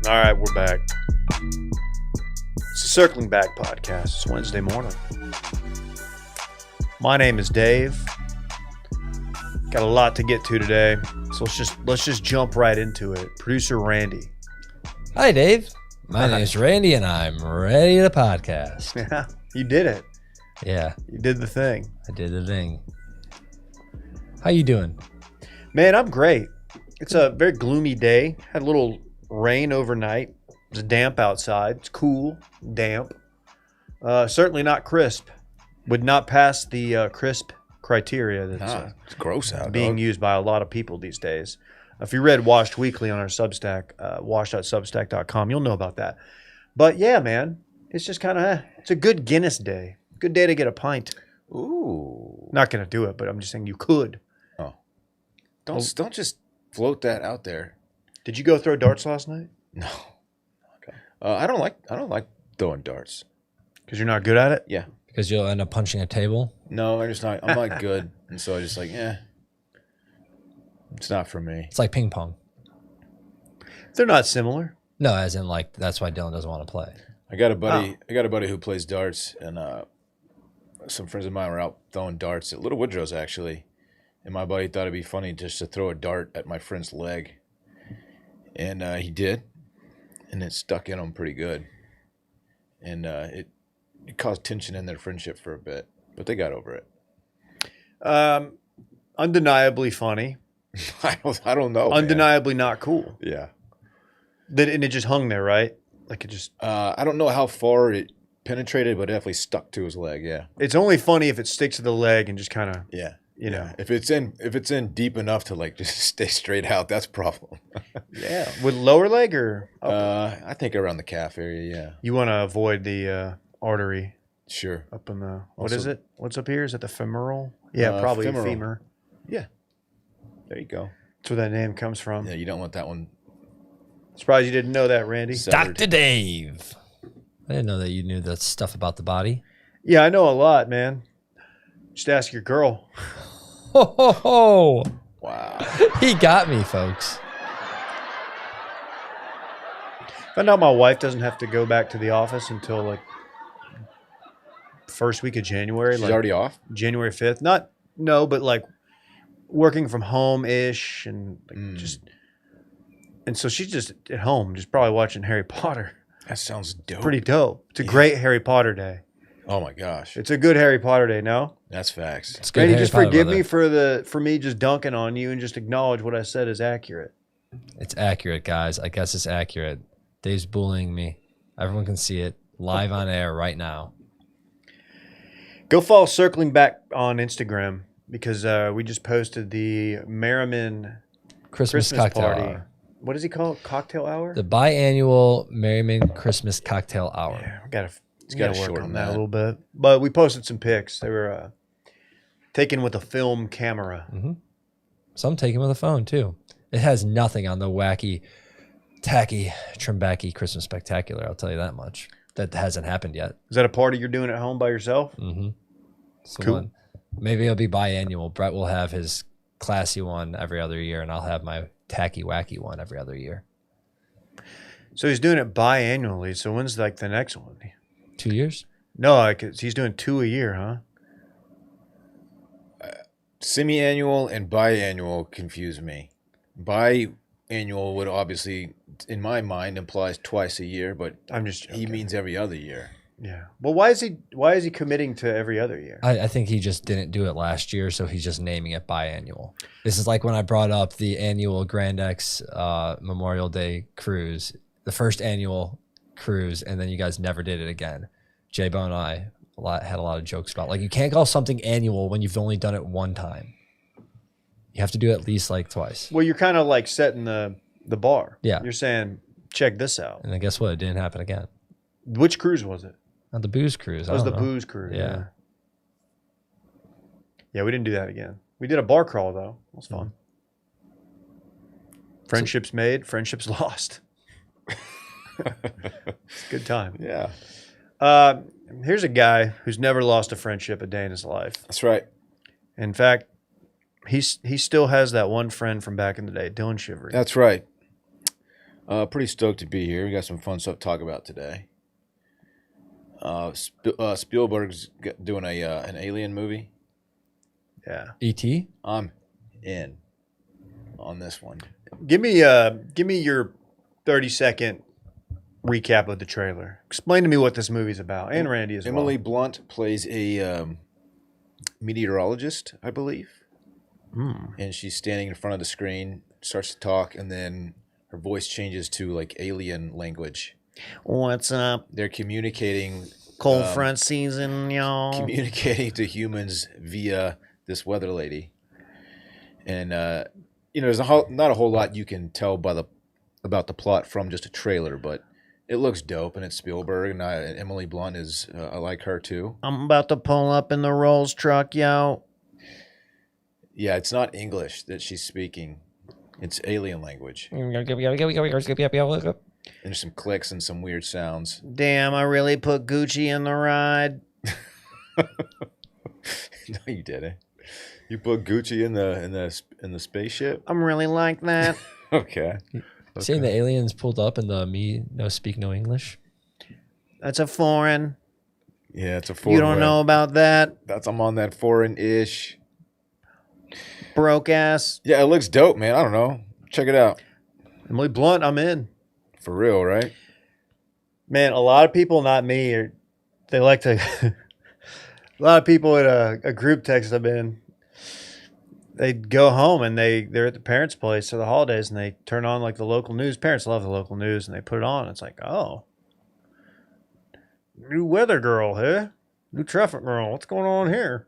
All right, we're back. It's a Circling Back podcast. It's Wednesday morning. My name is Dave. Got a lot to get to today, so let's just jump right into it. Producer Randy. Hi, Dave. My name is Randy, and I'm ready to podcast. Yeah, you did it. Yeah, You did the thing. I did the thing. How you doing? Man, I'm great. It's a very gloomy day. Had a little rain overnight. It's damp outside. It's cool, damp. Certainly not crisp. Would not pass the crisp criteria that's it's gross out. being used by a lot of people these days. If you read Washed Weekly on our Substack, wash.substack.com, you'll know about that. But yeah, man, it's just kind of, it's a good Guinness day. Good day to get a pint. Ooh. Not going to do it, but I'm just saying you could. Oh. Don't just float that out there. Did you go throw darts last night? No. Okay. I don't like throwing darts. Because you're not good at it? Yeah. Because you'll end up punching a table? No, I'm not good. And so I just like, it's not for me. It's like ping pong. They're not similar. No, as in like that's why Dylan doesn't want to play. I got a buddy who plays darts, and some friends of mine were out throwing darts at Little Woodrow's actually. And my buddy thought it'd be funny just to throw a dart at my friend's leg. And he did. And it stuck in him pretty good. And it caused tension in their friendship for a bit. But they got over it. Undeniably funny. I don't know. Undeniably not cool. Yeah. And it just hung there, right? Like it just... I don't know how far it penetrated, but it definitely stuck to his leg, yeah. It's only funny if it sticks to the leg and just kind of... Yeah. You know. If it's in deep enough to like just stay straight out, that's a problem. Yeah. With lower leg or upper? I think around the calf area, yeah. You want to avoid the artery. Sure. Up in the... What is it? What's up here? Is it the femoral? Yeah, probably femoral. femur. Yeah. There you go. That's where that name comes from. Yeah, you don't want that one. Surprised you didn't know that, Randy. Severed. Dr. Dave. I didn't know that you knew that stuff about the body. Yeah, I know a lot, man. Just ask your girl. Ho, ho, ho. Wow. He got me, folks. Found out my wife doesn't have to go back to the office until like first week of January. She's like already off? January 5th. But like working from home-ish and like just... And so she's just at home, just probably watching Harry Potter. That sounds dope. Pretty dope. It's a great Harry Potter day. Oh my gosh. It's a good Harry Potter day, no? That's facts. It's good Randy, Harry just Potter, forgive brother. me for me just dunking on you and just acknowledge what I said is accurate. It's accurate, guys. I guess it's accurate. Dave's bullying me. Everyone can see it live on air right now. Go follow Circling Back on Instagram because we just posted the Merriman Christmas cocktail party. hour. What does he call it? Cocktail hour? The biannual Merriman Christmas cocktail hour. Yeah, we gotta gotta work shorten on that a that. little bit. But we posted some pics. They were taken with a film camera. Mm-hmm. Some taken with a phone too. It has nothing on the wacky, tacky, Trimbacki Christmas spectacular. I'll tell you that much. That hasn't happened yet. Is that a party you're doing at home by yourself? Mm-hmm. So Cool. Maybe it'll be biannual. Brett will have his classy one every other year, and I'll have my tacky, wacky one every other year. So he's doing it biannually. So when's like the next one? 2 years? No, like he's doing 2 a year, huh? Semi-annual and biannual confuse me. Biannual would obviously, in my mind, implies twice a year, but I'm just he means every other year. Yeah. Well, why is he committing to every other year? I think he just didn't do it last year, so he's just naming it biannual. This is like when I brought up the annual Grand X Memorial Day cruise, the first annual cruise, and then you guys never did it again. J-Bone and I had a lot of jokes about, like, you can't call something annual when you've only done it one time. You have to do it at least like twice. Well, you're kind of like setting the bar. Yeah. You're saying, check this out. And then guess what? It didn't happen again. Which cruise was it? Not the booze cruise. That was I the don't know. booze cruise. Yeah. Yeah, we didn't do that again. We did a bar crawl, though. It was fun. Friendships made, friendships lost. It's a good time. Yeah. Here's a guy who's never lost a friendship a day in his life. That's right. In fact, he still has that one friend from back in the day, Dylan Shivery. That's right. Pretty stoked to be here. We got some fun stuff to talk about today. Spielberg's doing an alien movie. Yeah. E.T.? I'm in on this one. Give me your 30-second recap of the trailer. Explain to me what this movie's about, and Randy as well. Emily Blunt plays a meteorologist, I believe. And she's standing in front of the screen, starts to talk, and then her voice changes to like alien language. What's up? They're communicating Cold front season, y'all. communicating to humans via this weather lady. And there's not a whole lot you can tell about the plot from just a trailer, but it looks dope, and it's Spielberg, and Emily Blunt is I like her too. I'm about to pull up in the Rolls truck, yo. Yeah, it's not English that she's speaking. It's alien language. And there's some clicks and some weird sounds. Damn, I really put Gucci in the ride. No, you didn't. You put Gucci in the spaceship? I'm really like that. Okay. Seeing the aliens pulled up and the me no speak no English. That's a foreign. Yeah, it's a foreign. You don't know about that? I'm on that foreign-ish. Broke ass. Yeah, it looks dope, man. I don't know. Check it out. Emily Blunt, I'm in. For real, right? Man, a lot of people, not me, they like to. A lot of people at a group text I've been. They go home and they're at the parents' place for the holidays, and they turn on like the local news. Parents love the local news, and they put it on. It's like, oh, new weather girl, huh? New traffic girl. What's going on here?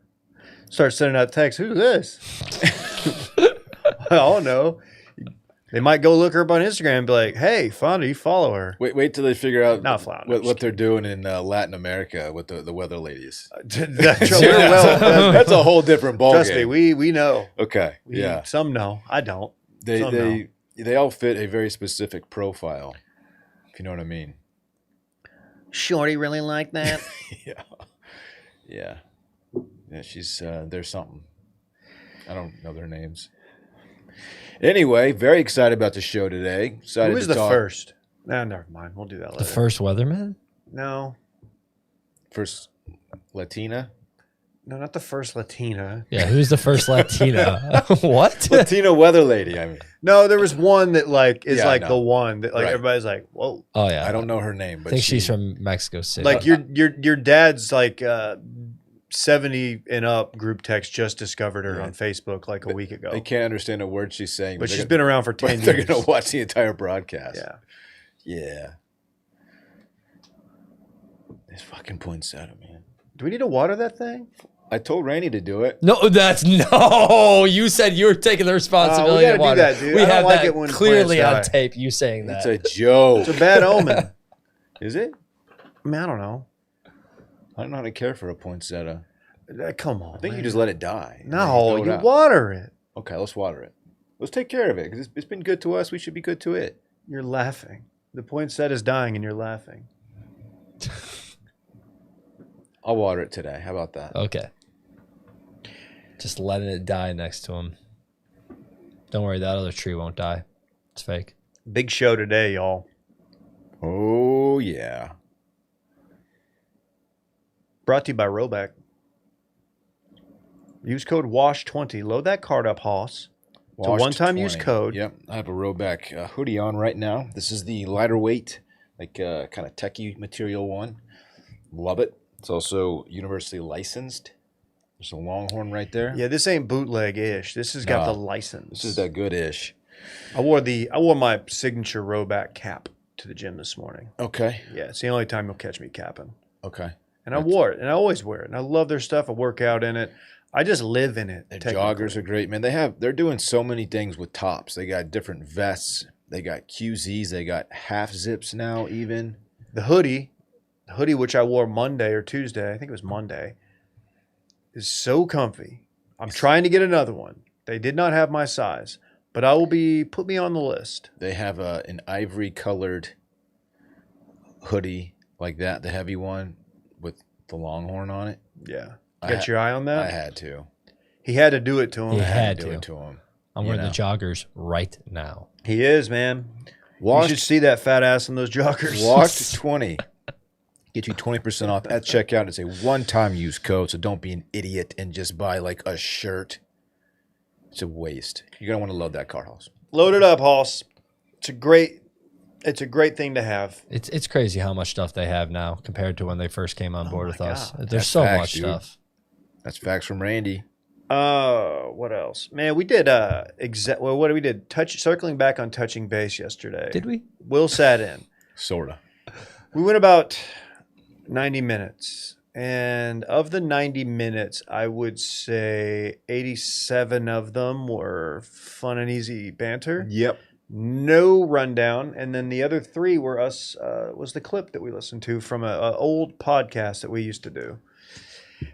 Start sending out texts. Who's this? I don't know. They might go look her up on Instagram and be like, hey, Fonda, you follow her. Wait till they figure out Not Flounder, what they're doing in Latin America with the weather ladies. That's a whole different ballgame. Trust me, we know. Okay, yeah. Some know. I don't. Some know. They all fit a very specific profile, if you know what I mean. Shorty really like that? Yeah. She's there's something. I don't know their names. Anyway, very excited about the show today. Who is the first? No, never mind. We'll do that later. The first weatherman? No. First Latina? No, not the first Latina. Yeah, who's the first Latina? What? Latina weather lady, I mean. No, there was one that like is like the one that like Right. everybody's like, whoa. Oh yeah. I don't know her name, but I think she's from Mexico City. Like your dad's like 70 and up group text just discovered her on Facebook like a week ago. They can't understand a word she's saying. But she's been around for 10 years. They're going to watch the entire broadcast. Yeah. Yeah. This fucking poinsettia, man. Do we need to water that thing? I told Randy to do it. No, you said you were taking the responsibility we of gotta water. do that, dude. We I don't have like that it when clearly plants on die. tape. You saying that? It's a joke. It's a bad omen. Is it? I mean, I don't know. I don't know how to care for a poinsettia. Come on. I think you just let it die. No, you out. water it. Okay, let's water it. Let's take care of it because it's been good to us. We should be good to it. You're laughing. The poinsettia is dying and you're laughing. I'll water it today. How about that? Okay. Just letting it die next to him. Don't worry, that other tree won't die. It's fake. Big show today, y'all. Oh, yeah. Brought to you by Roback. Use code WASH20. Load that card up, Hoss. It's a one-time use code. Yep. I have a Roback hoodie on right now. This is the lighter weight, like kind of techie material one. Love it. It's also universally licensed. There's a Longhorn right there. Yeah, this ain't bootleg-ish. This has got the license. This is that good-ish. I wore my signature Roback cap to the gym this morning. Okay. Yeah, it's the only time you'll catch me capping. Okay. And I wore it, and I always wear it. And I love their stuff. I work out in it. I just live in it. Their joggers are great, man. They're doing so many things with tops. They got different vests. They got QZs. They got half zips now even. The hoodie which I wore Monday or Tuesday, I think it was Monday, is so comfy. I'm trying to get another one. They did not have my size, but put me on the list. They have an ivory colored hoodie like that, the heavy one with the Longhorn on it. Yeah. Got your eye on that? I had to. He had to do it to him. He I had to do to. it to him. I'm wearing the joggers right now. He is, man. You should see that fat ass in those joggers. Washed 20. Get you 20% off at checkout. It's a one-time use code, so don't be an idiot and just buy like a shirt. It's a waste. You're going to want to load that car, Hoss. Load it up, Hoss. It's a great thing to have. It's crazy how much stuff they have now compared to when they first came on board with us. There's That's so facts, much dude. stuff. That's facts from Randy. What else? Man, we did what did we did? Circling back on touching base yesterday. Did we? Will sat in. Sorta. We went about 90 minutes. And of the 90 minutes, I would say 87 of them were fun and easy banter. Yep. No rundown. And then the other 3 were was the clip that we listened to from an old podcast that we used to do.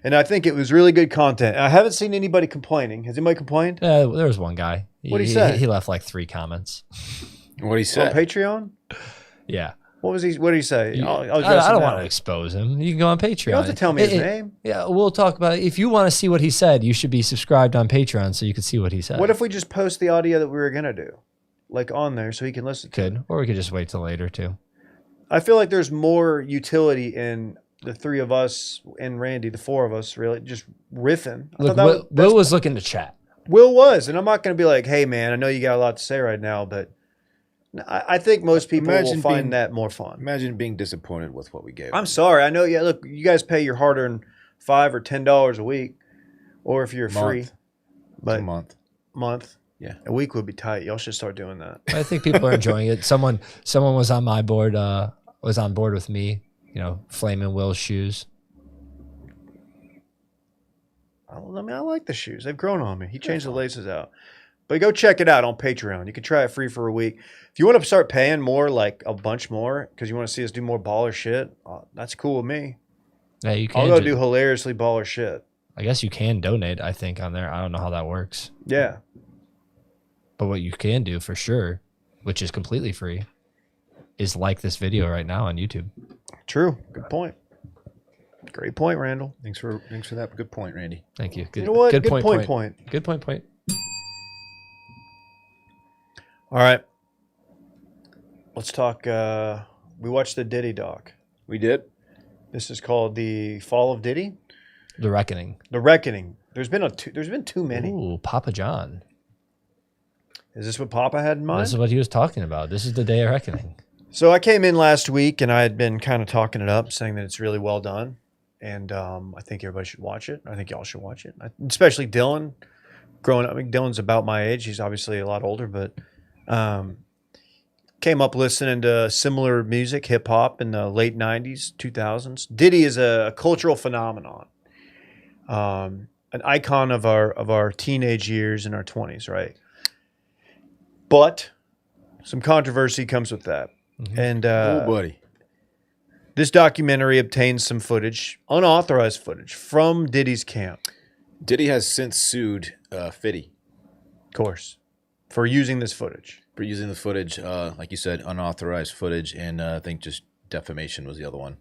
And I think it was really good content. I haven't seen anybody complaining. Has anybody complained? There was one guy. What'd he say? He left like 3 comments. What'd he say? On Patreon? Yeah. What did he say? I don't want to expose him. You can go on Patreon. You don't have to tell me his name. Yeah, we'll talk about it. If you want to see what he said, you should be subscribed on Patreon so you can see what he said. What if we just post the audio that we were going to do? Like on there so he can listen to it? Or we could just wait till later too. I feel like there's more utility in the 3 of us and Randy, the 4 of us, really just riffing. Look, Will was looking to chat. Will was, and I'm not going to be like, hey, man, I know you got a lot to say right now, but I think most people will find that more fun. Imagine being disappointed with what we gave. I'm sorry. I know, yeah, look, you guys pay your hard-earned $5 or $10 a week, or if you're free. But a month. Yeah. A week would be tight. Y'all should start doing that. I think people are enjoying it. Someone was on my board, was on board with me, flaming Will's shoes. I like the shoes. They've grown on me. He changed the laces out. But go check it out on Patreon. You can try it free for a week. If you want to start paying more, like a bunch more, because you want to see us do more baller shit, that's cool with me. Yeah, you can. I'll go do hilariously baller shit. I guess you can donate, I think, on there. I don't know how that works. Yeah. But what you can do for sure, which is completely free, is like this video right now on YouTube. True. Good point. Great point, Randall. Thanks for that. Good point, Randy. Thank you. Good, you know what? Good point. Good point. All right. Let's talk. We watched the Diddy Doc. We did. This is called The Fall of Diddy. The Reckoning. The Reckoning. There's been too many. Ooh, Papa John. Is this what Papa had in mind? This is what he was talking about. This is the day of reckoning. So I came in last week and I had been kind of talking it up, saying that it's really well done. And I think everybody should watch it. I think y'all should watch it. Especially Dylan. Growing up, I mean, Dylan's about my age. He's obviously a lot older, but came up listening to similar music, hip hop in the late 90s, 2000s. Diddy is a cultural phenomenon. An icon of our teenage years and our 20s, right? But some controversy comes with that. Mm-hmm. And buddy. This documentary obtains some footage, unauthorized footage, from Diddy's camp. Diddy has since sued Fitty. Of course. For using this footage. For using the footage, like you said, unauthorized footage, and I think just defamation was the other one.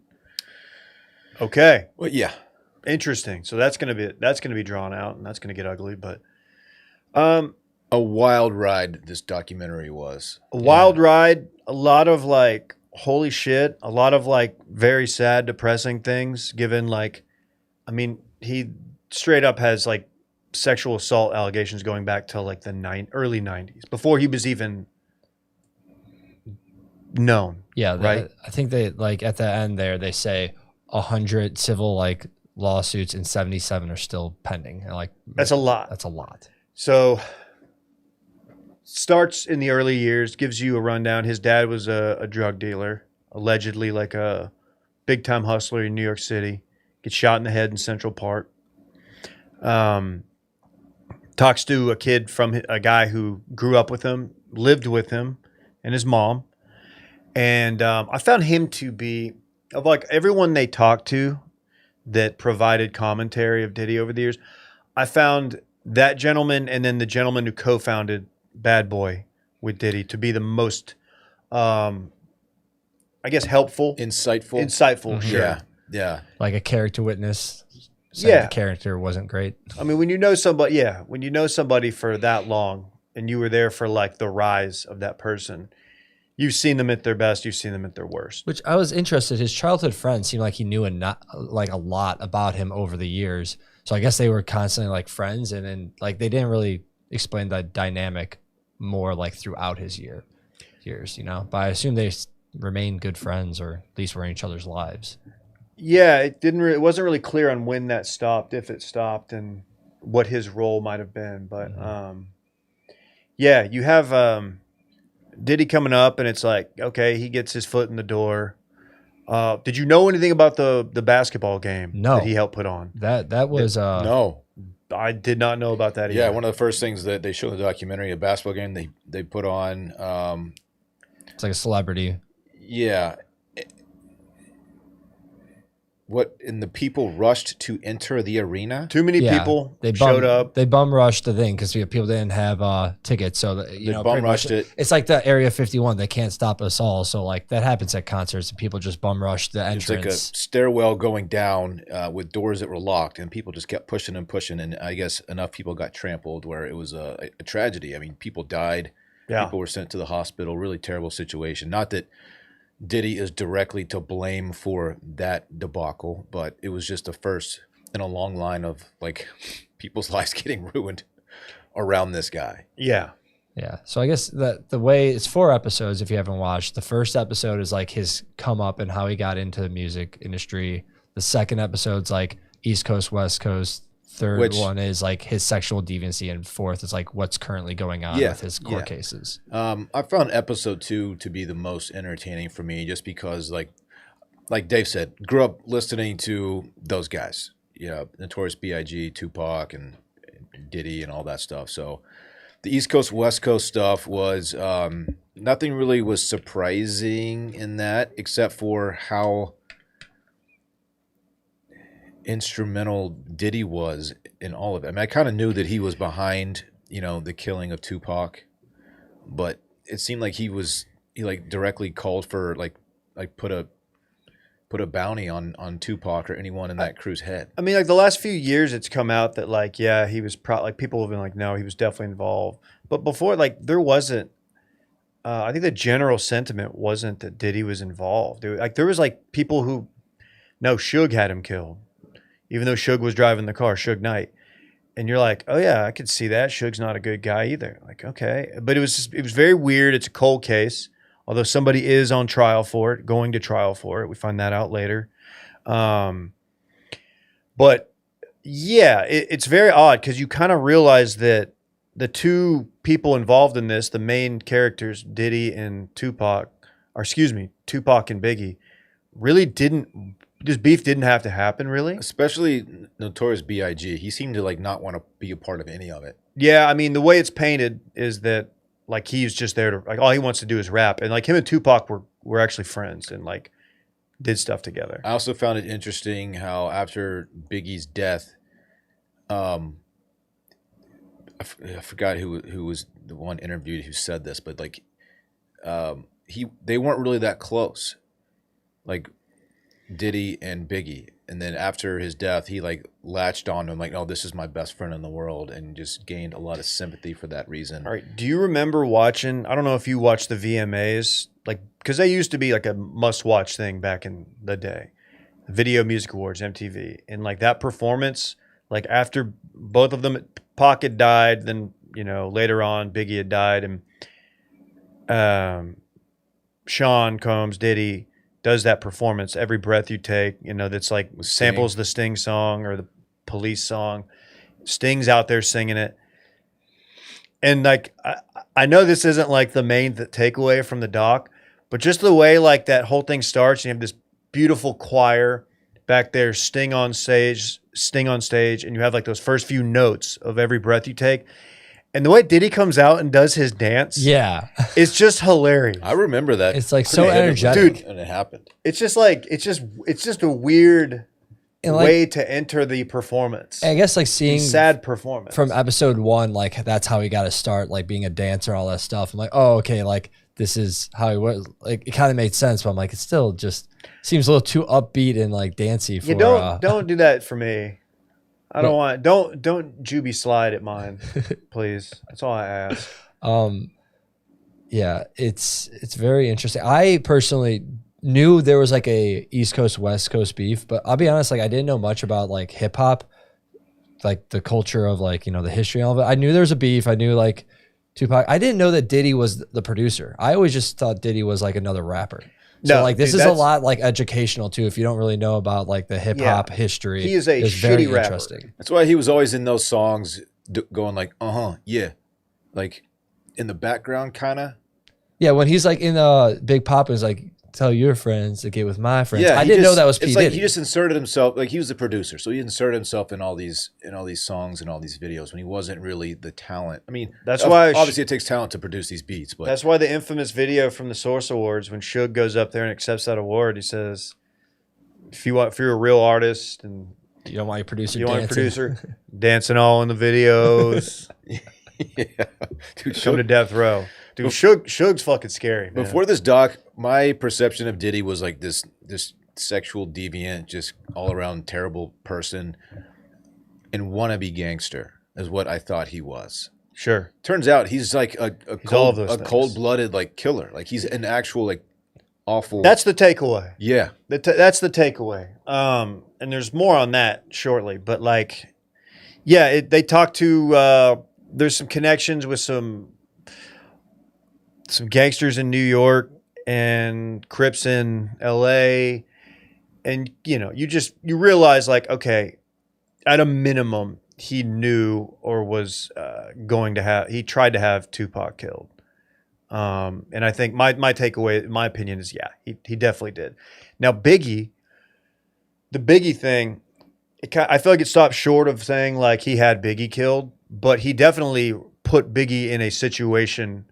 Okay. Well, yeah. Interesting. So that's gonna be drawn out, and that's gonna get ugly. But a wild ride this documentary was. A wild ride. A lot of like holy shit. A lot of like very sad, depressing things. Given like, I mean, he straight up has like sexual assault allegations going back to like the early 90s, before he was even known. Yeah, right. I think they like at the end there they say 100 civil like lawsuits and 77 are still pending. And like that's a lot. That's a lot. So starts in the early years, gives you a rundown. His dad was a drug dealer, allegedly like a big time hustler in New York City. Gets shot in the head in Central Park. Talks to a kid from a guy who grew up with him, lived with him, and his mom. And I found him to be, of like everyone they talked to that provided commentary of Diddy over the years, I found that gentleman and then the gentleman who co-founded Bad Boy with Diddy to be the most, I guess, helpful. Insightful. Mm-hmm. Sure. Yeah. Like a character witness. Said the character wasn't great. I mean, when you know somebody for that long and you were there for like the rise of that person, You've seen them at their best. You've seen them at their worst. Which I was interested. His childhood friend seemed like he knew like a lot about him over the years. So I guess they were constantly like friends, and then like they didn't really explain the dynamic more like throughout his years, you know. But I assume they remained good friends, or at least were in each other's lives. Yeah, it wasn't really clear on when that stopped, if it stopped, and what his role might have been. But yeah, you have Diddy coming up, and it's like, okay, he gets his foot in the door. Did you know anything about the basketball game No. that he helped put on? That was No. I did not know about that either. Yeah, one of the first things that they show in the documentary, a basketball game they put on. It's like a celebrity. Yeah. And the people rushed to enter the arena? Too many people showed up. They bum rushed the thing because people didn't have tickets. So you know, bum rushed it. It's like the Area 51. They can't stop us all. So like that happens at concerts, and people just bum rush the entrance. It's like a stairwell going down with doors that were locked, and people just kept pushing and pushing. And I guess enough people got trampled where it was a tragedy. I mean, people died. Yeah. People were sent to the hospital. Really terrible situation. Not that Diddy is directly to blame for that debacle, but it was just the first in a long line of like people's lives getting ruined around this guy. Yeah. Yeah. So I guess that the way it's 4 episodes, if you haven't watched, the first episode is like his come up and how he got into the music industry. The second episode's like East Coast, West Coast. Third one is like his sexual deviancy, and fourth is like what's currently going on with his court cases. I found episode 2 to be the most entertaining for me, just because like Dave said, grew up listening to those guys, Notorious B.I.G., Tupac, and Diddy, and all that stuff. So the East Coast, West Coast stuff was nothing really was surprising in that, except for how instrumental Diddy was in all of it. I mean, I kind of knew that he was behind, the killing of Tupac, but it seemed like he like directly called for like put a bounty on Tupac or anyone in that crew's head. I mean, like the last few years, it's come out that like, yeah, he was like people have been like, no, he was definitely involved. But before, like, there wasn't. I think the general sentiment wasn't that Diddy was involved. There was like people who, no, Suge had him killed. Even though Suge was driving the car, Suge Knight. And you're like, oh, yeah, I could see that. Suge's not a good guy either. Like, okay. But it was very weird. It's a cold case, although somebody is on trial for it, going to trial for it. We find that out later. But, yeah, it's very odd because you kind of realize that the two people involved in this, the main characters, Diddy and Tupac, Tupac and Biggie, really didn't. This beef didn't have to happen, really. Especially Notorious B.I.G. He seemed to like not want to be a part of any of it. Yeah, I mean, the way it's painted is that like he's just there to like all he wants to do is rap, and like him and Tupac were actually friends and like did stuff together. I also found it interesting how after Biggie's death, I forgot who was the one interviewed who said this, but like they weren't really that close. Like Diddy and Biggie, and then after his death he like latched on to him like, oh, this is my best friend in the world, and just gained a lot of sympathy for that reason. All right, do you remember watching, I don't know if you watched the VMAs, like because they used to be like a must-watch thing back in the day, Video Music Awards, MTV, and like that performance, like after both of them, Pac had died, then later on Biggie had died, and Sean Combs, Diddy does that performance, Every Breath You Take, that's like samples the Sting song or the Police song. Sting's out there singing it. And like, I know this isn't like the main takeaway from the doc, but just the way like that whole thing starts, and you have this beautiful choir back there, Sting on stage, and you have like those first few notes of Every Breath You Take. And the way Diddy comes out and does his dance, it's just hilarious. I remember that. It's like so energetic, dude, and it happened. It's just like it's just a weird way to enter the performance. I guess like seeing sad performance from episode 1, like that's how he got to start, like being a dancer, all that stuff. I'm like, oh, okay, like this is how he was. Like it kind of made sense, but I'm like, it still just seems a little too upbeat and like dancey. For don't do that for me. I don't want. Don't Juby slide at mine, please. That's all I ask. Yeah, it's very interesting. I personally knew there was like a East Coast West Coast beef, but I'll be honest, like I didn't know much about like hip hop, like the culture of like, you know, the history and all of it. I knew there was a beef. I knew like Tupac. I didn't know that Diddy was the producer. I always just thought Diddy was like another rapper. So No, like this dude, is a lot like educational too. If you don't really know about like the hip hop history, he is a it's very shitty rapper. interesting. That's why he was always in those songs going like, yeah. Like in the background kind of. Yeah, when he's like in Big Pop is like, tell your friends to get with my friends. Yeah, I didn't know that was P. It's like Diddy. he just inserted himself, like he was the producer, so he inserted himself in all these songs and all these videos when he wasn't really the talent. I mean, That's why obviously it takes talent to produce these beats, but that's why the infamous video from the Source Awards, when Suge goes up there and accepts that award, he says, if you're a real artist and You don't want your producer you want a dancing. producer dancing all in the videos, yeah, dude, come to death row. Dude, Suge's fucking scary, man. Before this doc, my perception of Diddy was like this sexual deviant, just all around terrible person and wannabe gangster is what I thought he was. Sure. Turns out he's like a all of those things. cold-blooded like killer. Like he's an actual like awful. That's the takeaway. Yeah. That's the takeaway. And there's more on that shortly, but like, yeah, they talked to. There's some connections with some gangsters in New York and Crips in L.A. And you know, you realize like, okay, at a minimum, he knew or was going to have. He tried to have Tupac killed. And I think my takeaway, in my opinion, is yeah, he definitely did. Now Biggie, the Biggie thing, I feel like it stopped short of saying like he had Biggie killed, but he definitely put Biggie in a situation,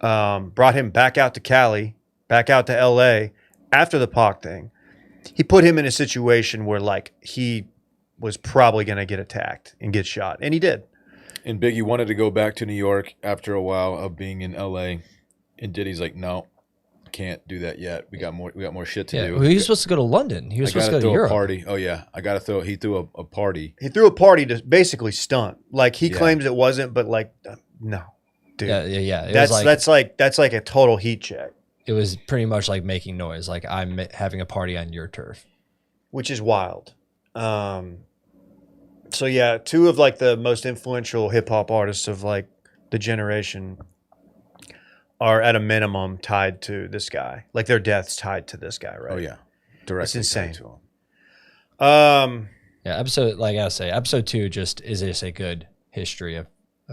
brought him back out to Cali, back out to LA after the Pac thing. He put him in a situation where like he was probably going to get attacked and get shot, and he did. And Biggie wanted to go back to New York after a while of being in LA, and Diddy's like, no, can't do that yet. We got more shit to do. Well, he was supposed to go to London. He was supposed to go to Europe. A party. Oh yeah, he threw a party. He threw a party to basically stunt. Like he claims it wasn't, but like no, dude. Yeah. That's like a total heat check. It was pretty much like making noise. Like I'm having a party on your turf, which is wild. So yeah, two of like the most influential hip hop artists of like the generation are at a minimum tied to this guy. Like their death's tied to this guy, right? Oh yeah, directly. It's insane. To him. Yeah, episode 2 just is a good history of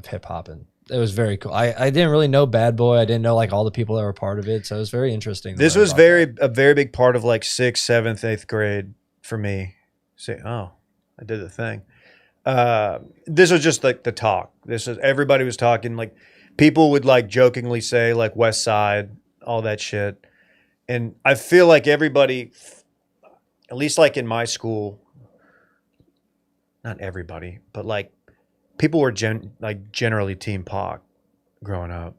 hip hop, and it was very cool. I didn't really know Bad Boy. I didn't know like all the people that were part of it, so it was very interesting. This was a very big part of like 6th, 7th, 8th grade for me. Say, oh, I did the thing. This was just like the talk. Everybody was talking. Like people would like jokingly say like West Side, all that shit, and I feel like everybody, at least like in my school, not everybody, but like people were generally Team Pac growing up.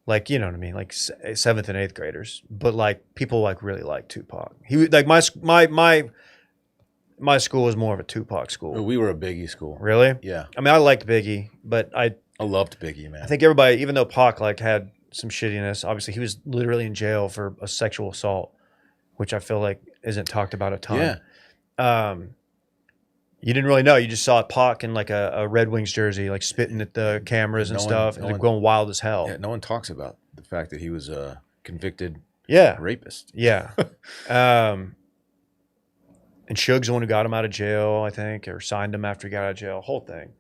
Like, you know what I mean? Like 7th and 8th graders. But like people like really like Tupac. He like my school was more of a Tupac school. We were a Biggie school. Really? Yeah. I mean, I liked Biggie, but I loved Biggie, man. I think everybody, even though Pac like had some shittiness, obviously he was literally in jail for a sexual assault, which I feel like isn't talked about a ton. Yeah. You didn't really know. You just saw Pac in like a Red Wings jersey, like spitting at the cameras and stuff, and going wild as hell. Yeah, no one talks about the fact that he was a convicted rapist. Yeah. And Suge's the one who got him out of jail, I think, or signed him after he got out of jail. Whole thing.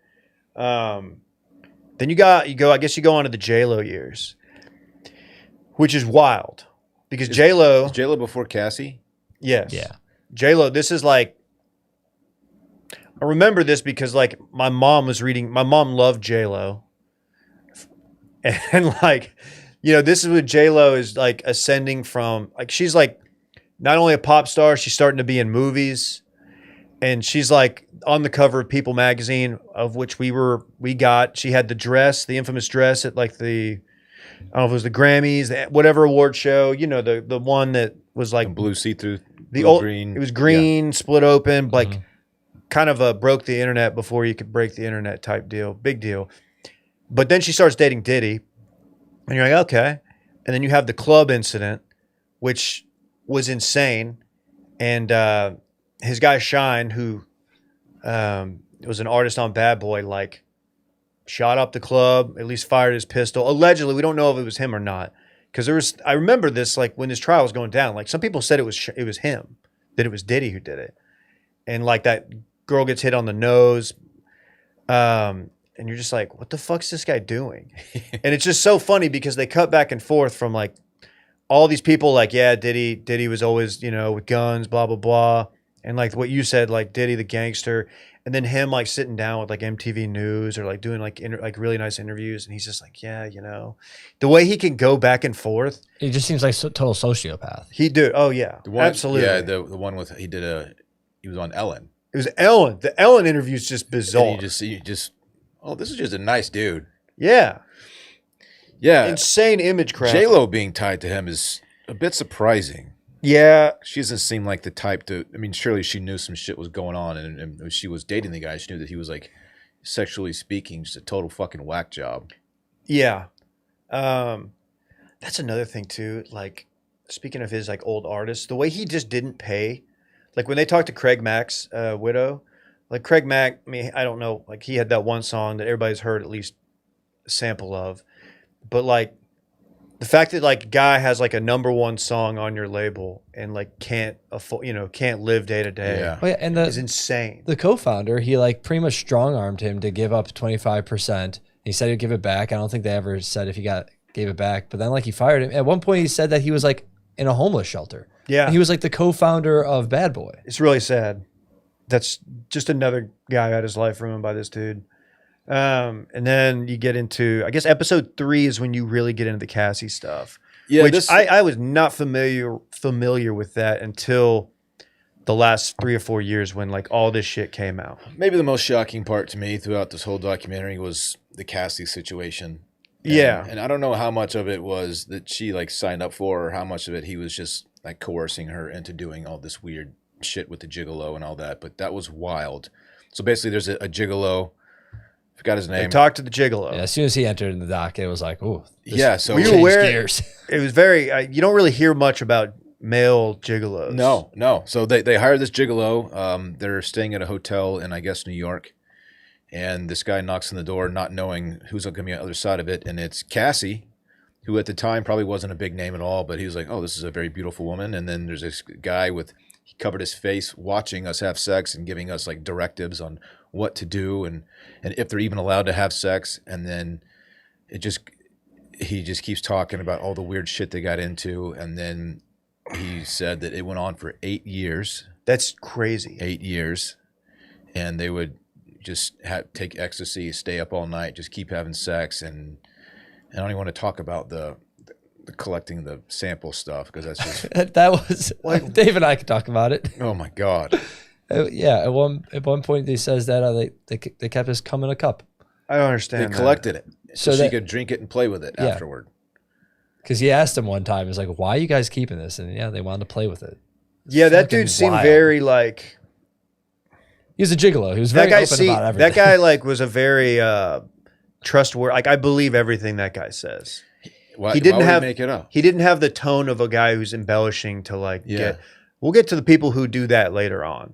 Then you go on to the J-Lo years, which is wild because J-Lo. Is J-Lo before Cassie? Yes. Yeah. J-Lo, this is like, I remember this because like my mom loved J-Lo. And like, you know, this is what J-Lo is like ascending from. Like she's like not only a pop star, she's starting to be in movies. And she's like on the cover of People magazine, of which we got. She had the dress, the infamous dress at like I don't know if it was the Grammys, whatever award show, you know, the one that was like the blue see-through, green. It was green, split open, like kind of broke the internet before you could break the internet type deal. Big deal. But then she starts dating Diddy, and you're like, okay. and then you have the club incident, which was insane. And his guy Shine, who was an artist on Bad Boy, like shot up the club, at least fired his pistol. Allegedly, we don't know if it was him or not, because I remember this, like when this trial was going down, like some people said it was him, that it was Diddy who did it, and like that girl gets hit on the nose. And you're just like, what the fuck's this guy doing? And it's just so funny because they cut back and forth from like all these people like, yeah, Diddy was always, with guns, blah, blah, blah. And like what you said, like Diddy, the gangster. And then him like sitting down with like MTV News or like doing like really nice interviews. And he's just like, yeah, the way he can go back and forth. He just seems like total sociopath. He do. Oh yeah, absolutely. Yeah. The one with, he was on Ellen. It was Ellen. The Ellen interview is just bizarre. And you just, oh, this is just a nice dude. Yeah. Yeah. Insane image craft. J-Lo being tied to him is a bit surprising. Yeah. She doesn't seem like the type to, I mean, surely she knew some shit was going on, and when she was dating the guy, she knew that he was like, sexually speaking, just a total fucking whack job. Yeah. That's another thing too. Like, speaking of his like old artists, the way he just didn't pay, like when they talked to Craig Mack's widow, like Craig Mack, I mean, I don't know, like he had that one song that everybody's heard at least a sample of, but like the fact that like guy has like a #1 song on your label and like can't live day to day, and is insane. The co-founder, he like pretty much strong-armed him to give up 25%. He said he'd give it back. I don't think they ever said if he gave it back, but then like he fired him. At one point he said that he was like in a homeless shelter. Yeah. And he was like the co-founder of Bad Boy. It's really sad. That's just another guy who had his life ruined by this dude. And then you get into, I guess episode 3 is when you really get into the Cassie stuff. Yeah, which I was not familiar with that until the last 3 or 4 years when like all this shit came out. Maybe the most shocking part to me throughout this whole documentary was the Cassie situation. And I don't know how much of it was that she like signed up for, or how much of it he was just like coercing her into doing all this weird shit with the gigolo and all that. But that was wild. So basically there's a gigolo. Forgot his name. They talked to the gigolo. Yeah, as soon as he entered in the dock, it was like, oh, yeah. So were you aware? It was very. You don't really hear much about male gigolos. No. So they hired this gigolo. They're staying at a hotel in, I guess, New York, and this guy knocks on the door, not knowing who's going to be on the other side of it, and it's Cassie, who at the time probably wasn't a big name at all, but he was like, oh, this is a very beautiful woman. And then there's this guy he covered his face watching us have sex and giving us like directives on what to do and if they're even allowed to have sex. And then he just keeps talking about all the weird shit they got into. And then he said that it went on for 8 years. That's crazy. 8 years. And they would just take ecstasy, stay up all night, just keep having sex. And I don't even want to talk about the collecting the sample stuff, because that's just that was like Dave and I could talk about it. Oh my god. Yeah, at one point he says that they kept his cum in a cup. I don't understand. They collected it so she could drink it and play with it afterward. Because he asked him one time, he's like, "Why are you guys keeping this?" And yeah, they wanted to play with it. Yeah, that dude seemed very like. He was a gigolo. He was very open about everything. That guy like was a very trustworthy. Like I believe everything that guy says. Why would he make it up? He didn't have the tone of a guy who's embellishing to like get. We'll get to the people who do that later on.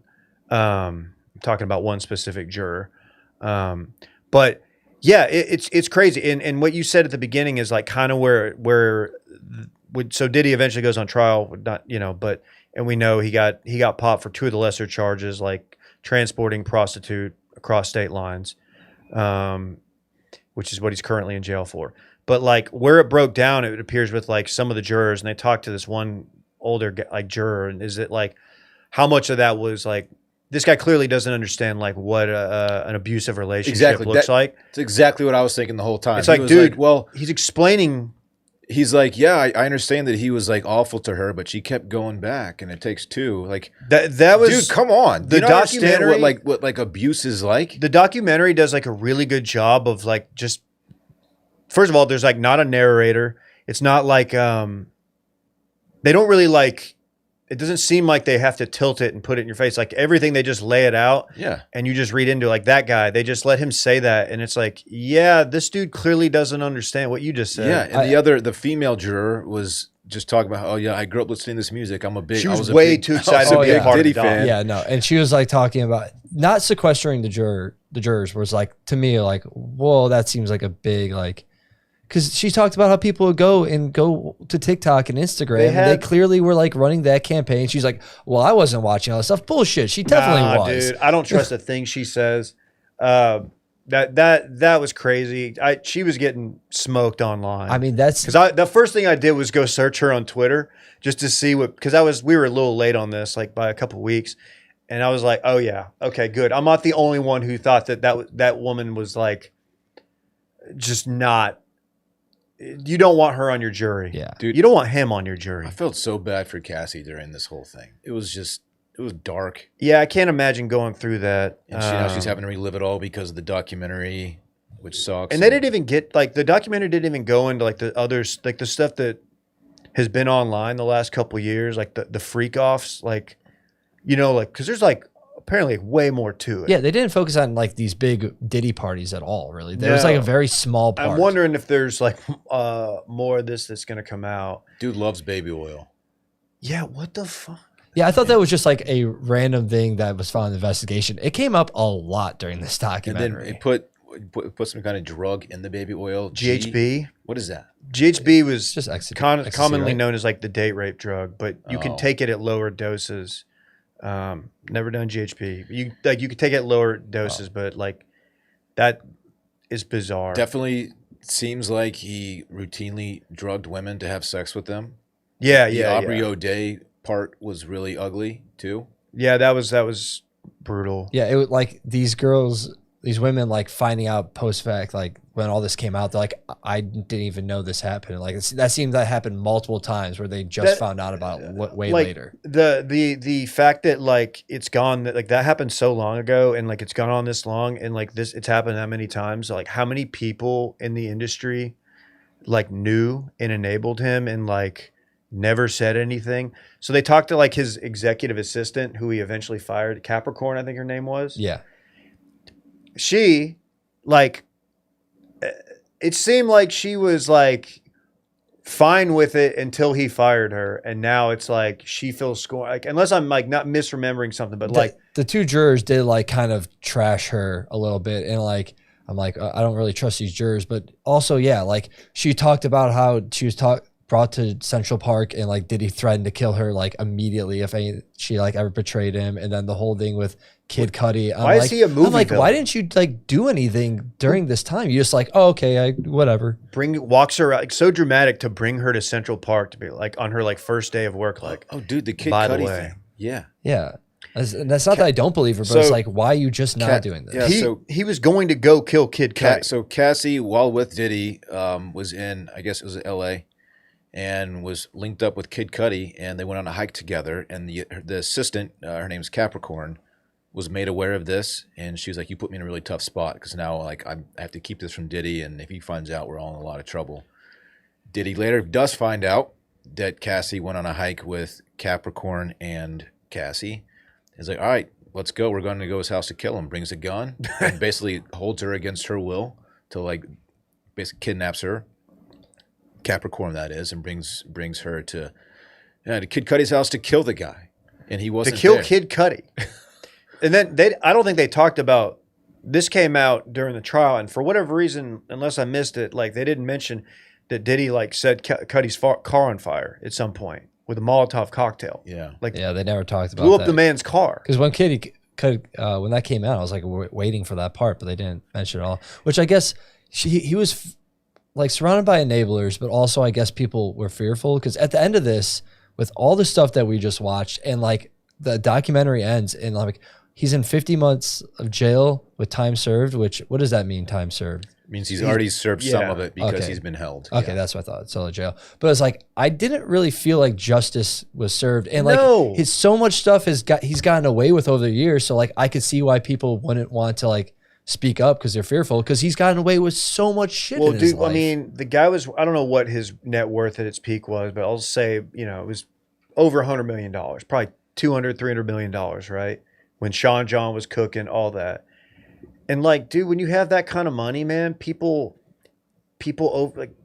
I'm talking about one specific juror, but yeah, it's crazy. And what you said at the beginning is like kind of where so Diddy eventually goes on trial, not but and we know he got popped for 2 of the lesser charges, like transporting prostitute across state lines, which is what he's currently in jail for. But like where it broke down, it appears with like some of the jurors, and they talked to this one older like juror, and is it like how much of that was like this guy clearly doesn't understand like what an abusive relationship looks like. It's exactly what I was thinking the whole time. It's like, dude, well, he's explaining. He's like, yeah, I understand that he was like awful to her, but she kept going back, and it takes 2. Like that was, dude, come on. The documentary, what like abuse is like. The documentary does like a really good job of like just. First of all, there's like not a narrator. It's not like they don't really like it doesn't seem like they have to tilt it and put it in your face. Like everything, they just lay it out. Yeah. And you just read into it. Like that guy, they just let him say that. And it's like, yeah, this dude clearly doesn't understand what you just said. Yeah. And the female juror was just talking about, oh yeah, I grew up listening to this music. She was way too excited to be a part of Diddy the fan. Yeah, no. And she was like talking about not sequestering the jurors was like, to me, like, whoa, that seems like a big, like, because she talked about how people would go to TikTok and Instagram, and they clearly were like running that campaign. She's like, well, I wasn't watching all this stuff. Bullshit. She definitely was. Dude, I don't trust a thing she says. That was crazy. She was getting smoked online. I mean, that's because the first thing I did was go search her on Twitter just to see because we were a little late on this, like by a couple of weeks, and I was like, oh yeah, okay, good. I'm not the only one who thought that woman was like just not. You don't want her on your jury. Yeah. Dude, you don't want him on your jury. I felt so bad for Cassie during this whole thing. It was dark. Yeah, I can't imagine going through that. And now she's having to relive it all because of the documentary, which sucks. And they didn't even get, like, the documentary didn't even go into, like, the others, like, the stuff that has been online the last couple of years, like, the freak-offs, like, you know, like, because there's, like, apparently way more to it. Yeah, they didn't focus on like these big Diddy parties at all, really. There was like a very small part. I'm wondering if there's like more of this that's going to come out. Dude loves baby oil. Yeah, what the fuck? Yeah, I thought that was just like a random thing that was found in the investigation. It came up a lot during this documentary. And then it put some kind of drug in the baby oil. GHB? What is that? GHB was just commonly known as like the date rape drug, but you can take it at lower doses. Never done GHB. You could take it at lower doses, but like that is bizarre. Definitely seems like he routinely drugged women to have sex with them. Yeah, the Aubrey O'Day part was really ugly too. Yeah, that was brutal. Yeah, it was like these women like finding out post fact, like when all this came out, they're like, I didn't even know this happened. Like that seems that happened multiple times where they just found out about it way later. The fact that like it's gone, that like that happened so long ago, and like it's gone on this long, and like it's happened that many times. Like how many people in the industry like knew and enabled him and like never said anything. So they talked to like his executive assistant, who he eventually fired, Capricorn, I think her name was. Yeah. She, like, it seemed like she was like fine with it until he fired her, and now it's like she feels scorned. Like, unless I'm like not misremembering something, but like the two jurors did like kind of trash her a little bit, and like I'm like I don't really trust these jurors, but also yeah, like she talked about how she was brought to Central Park and like Diddy threatened to kill her like immediately if she like ever betrayed him, and then the whole thing with Kid Cudi. Why is he a movie? I'm like, villain? why didn't you like do anything during this time? You just like, oh, okay, whatever. Walks her like so dramatic to bring her to Central Park to be like on her like first day of work. Like, oh, dude, the Kid by Cudi the way, thing. Yeah, yeah. That's not that I don't believe her, but it's like, why are you just not doing this? Yeah, he was going to go kill Kid Cudi. So Cassie, while with Diddy, was in, I guess it was L.A., and was linked up with Kid Cudi, and they went on a hike together. And the assistant, her name's Capricorn, was made aware of this, and she was like, "You put me in a really tough spot because now like I have to keep this from Diddy, and if he finds out, we're all in a lot of trouble." Diddy later does find out that Cassie went on a hike with Capricorn and Cassie. He's like, "All right, let's go. We're going to go to his house to kill him." Brings a gun and basically holds her against her will to like basically kidnaps her. Capricorn, that is, and brings her to Kid Cudi's house to kill the guy, and he wasn't to kill there. Kid Cudi. And then I don't think they talked about this. Came out during the trial, and for whatever reason, unless I missed it, like they didn't mention that Diddy like set Cudi's car on fire at some point with a Molotov cocktail. Yeah, like yeah, they never talked about blew up that. the man's car. Because when when that came out, I was like waiting for that part, but they didn't mention it all. Which I guess he was like surrounded by enablers, but also I guess people were fearful because at the end of this, with all the stuff that we just watched, and like the documentary ends, and like he's in 50 months of jail with time served. Which what does that mean? Time served means he's already served some of it because he's been held. Okay, that's what I thought. Solo jail, but it's like I didn't really feel like justice was served, and like his so much stuff he's gotten away with over the years. So like I could see why people wouldn't want to like speak up because they're fearful because he's gotten away with so much shit. Well, in his dude, life. I mean, the guy was, I don't know what his net worth at its peak was, but I'll say, you know, it was over $100 million, probably 200, $300 million, right? When Sean John was cooking, all that. And like, dude, when you have that kind of money, man, people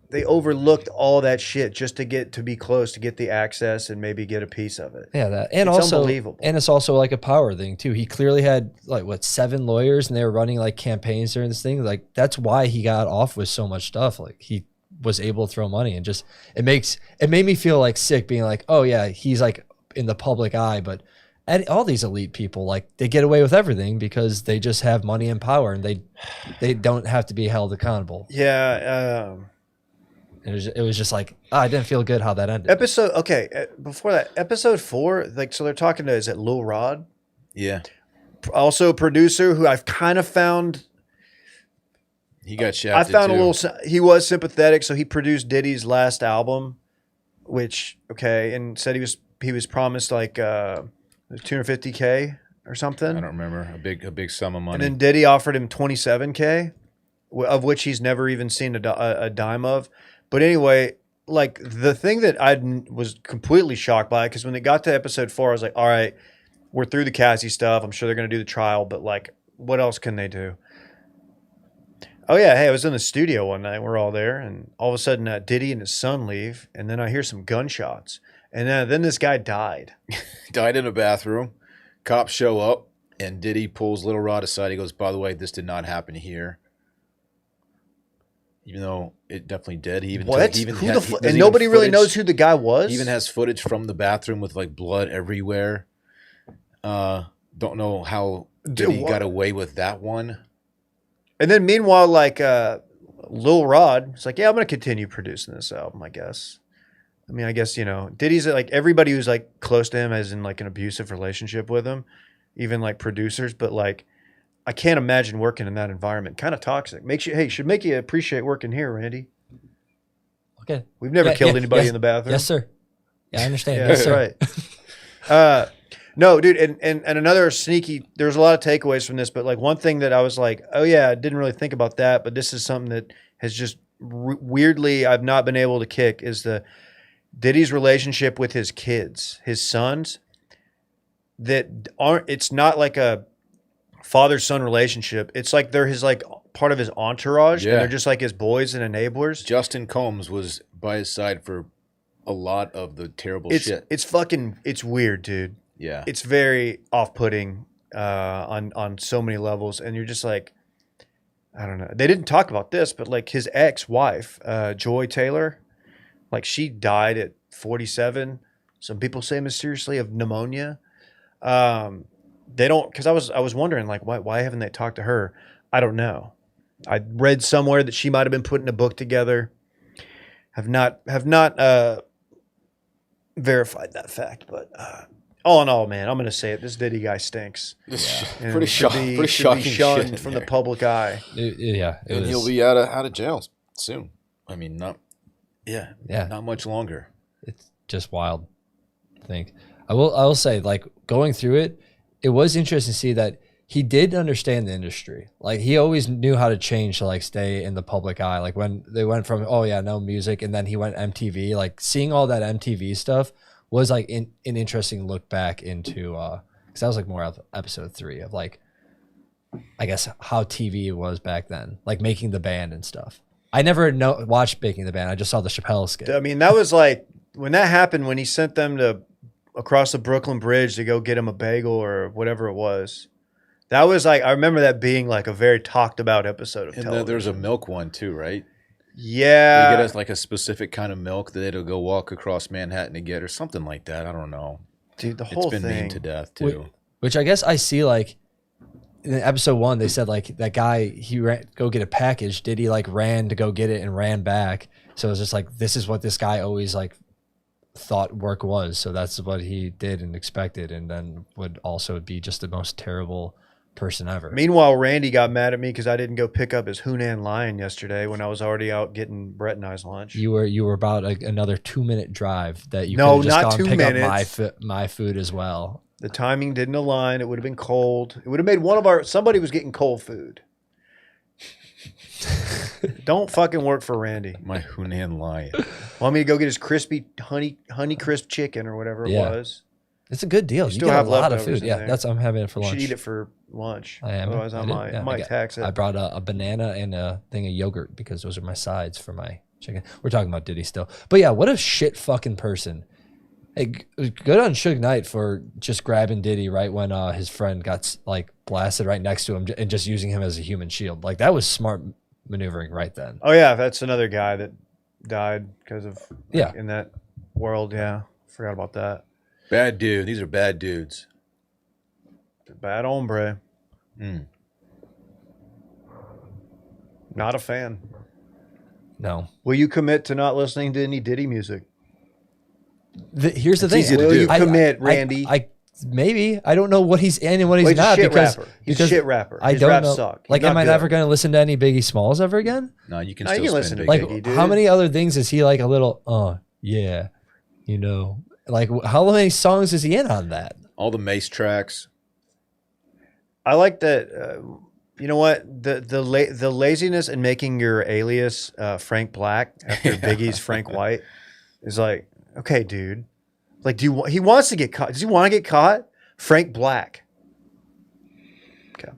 they overlooked all that shit just to get to be close, to get the access and maybe get a piece of it. Yeah, that and It's also unbelievable. and it's also like a power thing too. He clearly had like 7 lawyers, and they were running like campaigns during this thing. Like that's why he got off with so much stuff. Like he was able to throw money, and just it made me feel like sick being like, oh yeah, he's like in the public eye, but all these elite people, like they get away with everything because they just have money and power, and they don't have to be held accountable. Yeah. It was just like, I didn't feel good how that ended. Before that, episode 4, like, so they're talking to, is it Lil Rod? Yeah. Also a producer who I've kind of found. He got shafted I found too. he was sympathetic, so he produced Diddy's last album, which, and said he was promised like $250K or something. I don't remember. A big sum of money. And then Diddy offered him $27K, of which he's never even seen a dime of. But anyway, like the thing that I was completely shocked by, because when it got to episode 4, I was like, all right, we're through the Cassie stuff. I'm sure they're going to do the trial, but like, what else can they do? Oh yeah, hey, I was in the studio one night. We're all there, and all of a sudden, Diddy and his son leave, and then I hear some gunshots, and then this guy died. Died in a bathroom. Cops show up, and Diddy pulls Little Rod aside. He goes, by the way, this did not happen here. Even though it definitely did. And nobody really knows who the guy was? He even has footage from the bathroom with like blood everywhere. Don't know how Diddy got away with that one. And then meanwhile, like Lil Rod is like, yeah, I'm going to continue producing this album, I guess. I mean, I guess, Diddy's like, everybody who's like close to him is in like an abusive relationship with him, even like producers. But like, I can't imagine working in that environment. Kind of toxic. Should make you appreciate working here, Randy. Okay. We've never killed anybody in the bathroom. Yes, sir. Yeah, I understand. Yeah, yes, sir. Right. No, dude, and another sneaky, there's a lot of takeaways from this, but like one thing that I was like, oh yeah, I didn't really think about that, but this is something that has just weirdly, I've not been able to kick, is the Diddy's relationship with his kids, his sons, it's not like a father-son relationship. It's like they're his like part of his entourage, and they're just like his boys and enablers. Justin Combs was by his side for a lot of the terrible shit. It's weird, dude. Yeah. It's very off-putting on so many levels, and you're just like, I don't know. They didn't talk about this, but like his ex-wife, Joy Taylor, like she died at 47. Some people say mysteriously of pneumonia. They don't, because I was wondering like why haven't they talked to her? I don't know. I read somewhere that she might have been putting a book together. Have not verified that fact, but all in all, man, I'm gonna say it. This Diddy guy stinks. Pretty shocking shunned shit from the public eye. He'll be out of jail soon. I mean, not much longer. It's just wild. I think I will say, like, going through it, it was interesting to see that he did understand the industry. Like, he always knew how to change to like stay in the public eye. Like when they went from no music, and then he went MTV. Like seeing all that MTV stuff was like an interesting look back into because that was like more of episode 3 of like, I guess, how TV was back then, like Making the Band and stuff. I never watched Making the Band. I just saw the Chappelle skit. I mean, that was like when that happened, when he sent them to across the Brooklyn Bridge to go get him a bagel or whatever it was. That was like, I remember that being like a very talked about episode of television. And there's a milk one too, right? Yeah. You get like a specific kind of milk that they'll go walk across Manhattan to get or something like that. I don't know. Dude, the whole thing. It's been mean to death too. Which I guess I see like in episode 1, they said like that guy, he ran go get a package. Diddy like ran to go get it and ran back. So it's just like, this is what this guy always like thought work was. So that's what he did and expected, and then would also be just the most terrible person ever. Meanwhile, Randy got mad at me because I didn't go pick up his Hunan lion yesterday when I was already out getting Brett and I's lunch. You were about another 2-minute drive that you no, could have just not gone 2 pick minutes. up my food as well. The timing didn't align. It would have been cold. It would have made somebody was getting cold food. Don't fucking work for Randy. My Hunan lion. Want me to go get his crispy honey crisp chicken or whatever it was? It's a good deal. You still get have a lot of leftovers food. in Yeah, there. that's I'm having it for lunch. Should eat it for lunch. I am. Otherwise, I might tax it. I brought a banana and a thing of yogurt because those are my sides for my chicken. We're talking about Diddy still. But yeah, what a shit fucking person. Hey, good on Suge Knight for just grabbing Diddy right when his friend got like blasted right next to him and just using him as a human shield. Like that was smart maneuvering right then. Oh yeah, that's another guy that died because of in that world. Yeah, forgot about that. Bad dude. These are bad dudes. Bad hombre. Not a fan. No. Will you commit to not listening to any Diddy music? Here's the thing. Easy to Will do. you commit, Randy? Maybe I don't know what he's in and what he's He's not a shit because rapper. He's a shit rapper. I His don't raps know. suck. Like, He's am not I good. never going to listen to any Biggie Smalls ever again? No, you can No, you still can spin listen to Biggie. Like, Biggie, dude. how many other things is he like a little? Yeah, you know, like how many songs is he in on that? All the Mace tracks. I like that. You know what? The laziness in making your alias Frank Black after Biggie's Frank White is like, okay, dude. Like, he wants to get caught. Does he want to get caught? Frank Black. Okay.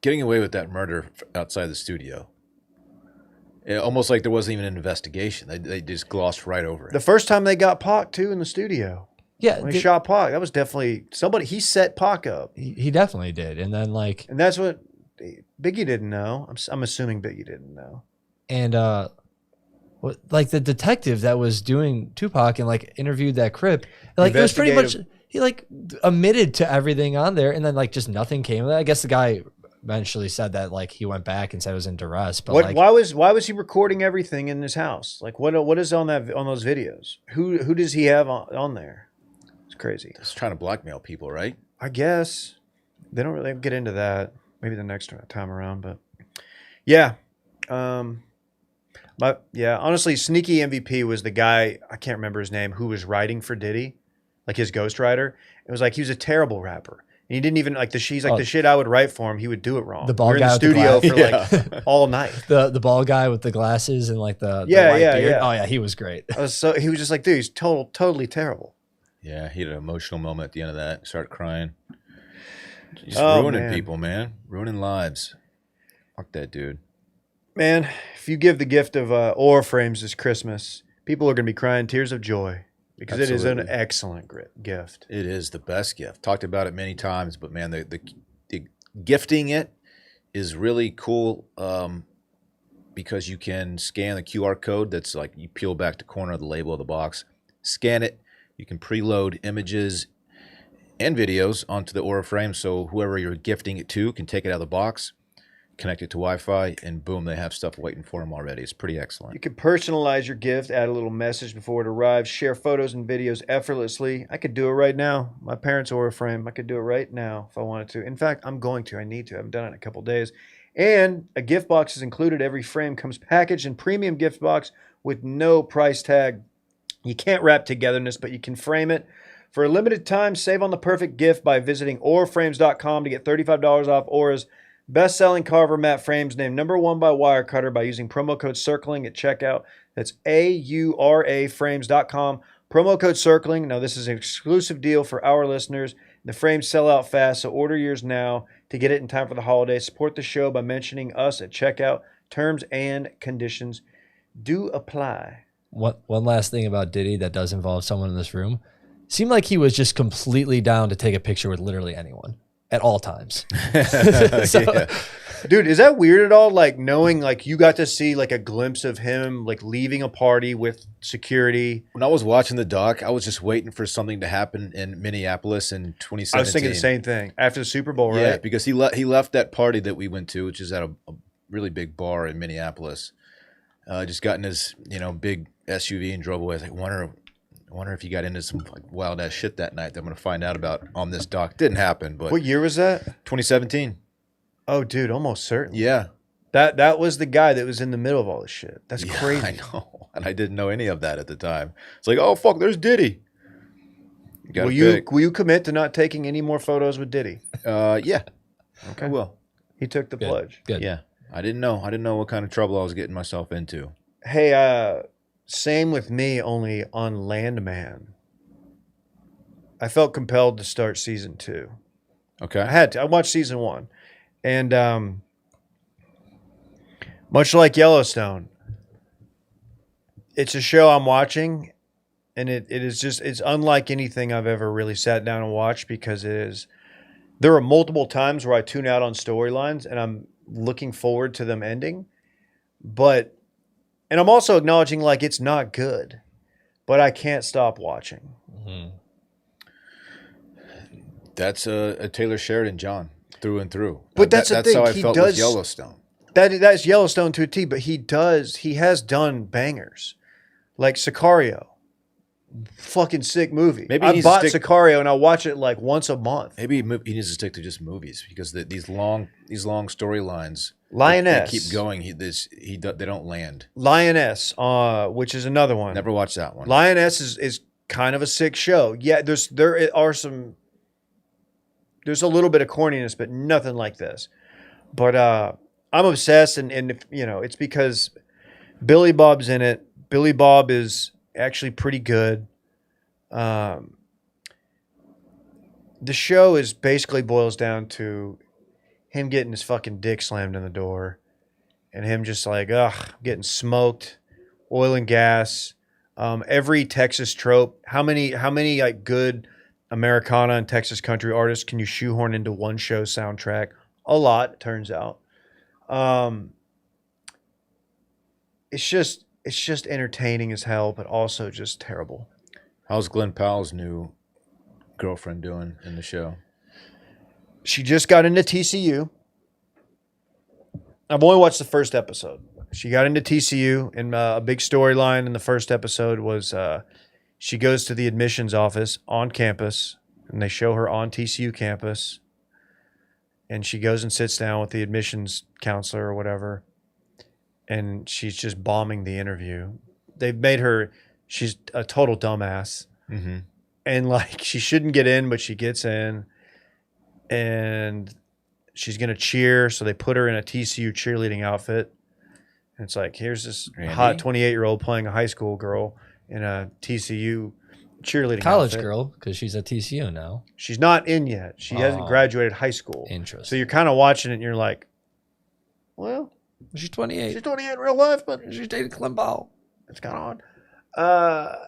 Getting away with that murder outside the studio. Almost like there wasn't even an investigation. They just glossed right over it. The first time they got Pac too in the studio. Yeah, When he shot Pac, that was definitely somebody. He set Pac up, he definitely did. And then like, and that's what Biggie didn't know. I'm assuming Biggie didn't know. and what like the detective that was doing Tupac and like interviewed that Crip, like it was pretty much he like admitted to everything on there, and then like just nothing came of that. I guess the guy eventually said that like he went back and said it was in duress. But like, why was he recording everything in his house? Like what is on those videos? Who does he have on there? It's crazy. He's trying to blackmail people, right? I guess they don't really get into that. Maybe the next time around, but yeah. But yeah, honestly, Sneaky MVP was the guy, I can't remember his name, who was writing for Diddy, like his ghostwriter. It was like he was a terrible rapper. And he didn't even like the shit I would write for him, he would do it wrong. The ball We were in guy the with the studio for like all night. the ball guy with the glasses and like the white beard. Yeah. Oh yeah, he was great. He was just like, dude, he's totally terrible. Yeah, he had an emotional moment at the end of that. Started crying. Just Oh, ruining man. people, man. Ruining lives. Fuck that dude. Man, if you give the gift of ore frames this Christmas, people are going to be crying tears of joy because it is an Absolutely. excellent gift. It is the best gift. Talked about it many times, but man, the gifting it is really cool because you can scan the QR code that's like you peel back the corner of the label of the box, scan it. You can preload images and videos onto the Aura frame, so whoever you're gifting it to can take it out of the box, connect it to Wi-Fi, and boom, they have stuff waiting for them already. It's pretty excellent. You can personalize your gift, add a little message before it arrives, share photos and videos effortlessly. I could do it right now. My parents' Aura frame, I could do it right now if I wanted to. In fact, I'm going to. I need to. I haven't done it in a couple days. And a gift box is included. Every frame comes packaged in premium gift box with no price tag. You can't wrap togetherness, but you can frame it. For a limited time, save on the perfect gift by visiting auraframes.com to get $35 off Aura's best-selling carver mat frames, named #1 by Wirecutter by using promo code CIRCLING at checkout. That's auraframes.com. Promo code CIRCLING. Now, this is an exclusive deal for our listeners. The frames sell out fast, so order yours now to get it in time for the holidays. Support the show by mentioning us at checkout. Terms and conditions do apply. One last thing about Diddy that does involve someone in this room. Seemed like he was just completely down to take a picture with literally anyone at all times. So, Yeah. Dude, is that weird at all? Like knowing like you got to see like a glimpse of him like leaving a party with security. When I was watching the doc, I was just waiting for something to happen in Minneapolis in 2017. I was thinking the same thing after the Super Bowl, right? Yeah, because he left that party that we went to, which is at a really big bar in Minneapolis. Just got in his big SUV and drove away. I was like, wonder if he got into some like wild ass shit that night that I'm gonna find out about on this doc. Didn't happen, but What year was that? 2017. Oh, dude, almost certainly. Yeah. That was the guy that was in the middle of all this shit. That's Yeah, crazy. I know, and I didn't know any of that at the time. It's like, oh fuck, there's Diddy. Will you commit to not taking any more photos with Diddy? Yeah. Okay. I will. He took the pledge. good. Yeah. I didn't know. I didn't know what kind of trouble I was getting myself into. Hey, same with me, only on Landman. I felt compelled to start season 2. Okay. I had to. I watched season 1. And much like Yellowstone, it's a show I'm watching, and it is just, it's unlike anything I've ever really sat down and watched, because there are multiple times where I tune out on storylines and I'm looking forward to them ending. And I'm also acknowledging, like, it's not good, but I can't stop watching. Mm-hmm. That's a Taylor Sheridan John through and through. But that's the thing. How I He felt does- with Yellowstone. That's Yellowstone to a T, but he has done bangers. Like Sicario. Fucking sick movie. Maybe he I needs to bought stick- Sicario and I watch it like once a month. Maybe he needs to stick to just movies, because these long storylines, Lioness. they keep going. They don't land. Lioness, which is another one. Never watched that one. Lioness is kind of a sick show. Yeah, there's a little bit of corniness, but nothing like this. But I'm obsessed, and if, it's because Billy Bob's in it. Billy Bob is actually pretty good. The show is basically boils down to him getting his fucking dick slammed in the door, and him just like, getting smoked, oil and gas, every Texas trope. How many like good Americana and Texas country artists can you shoehorn into one show soundtrack? A lot, it turns out. It's just entertaining as hell, but also just terrible. How's Glenn Powell's new girlfriend doing in the show? She just got into TCU. I've only watched the first episode. She got into TCU, and a big storyline in the first episode was she goes to the admissions office on campus, and they show her on TCU campus, and she goes and sits down with the admissions counselor or whatever, and she's just bombing the interview. They've made her, she's a total dumbass. Mm-hmm. And like, she shouldn't get in, but she gets in, and she's going to cheer. So they put her in a TCU cheerleading outfit. And it's like, here's this hot 28-year-old playing a high school girl in a TCU cheerleading College outfit. girl, because she's at TCU now. She's not in yet. She hasn't graduated high school. Interesting. So you're kind of watching it and you're like, well, She's 28. she's 28 in real life, but She's dating Clem Ball. it's kind of odd.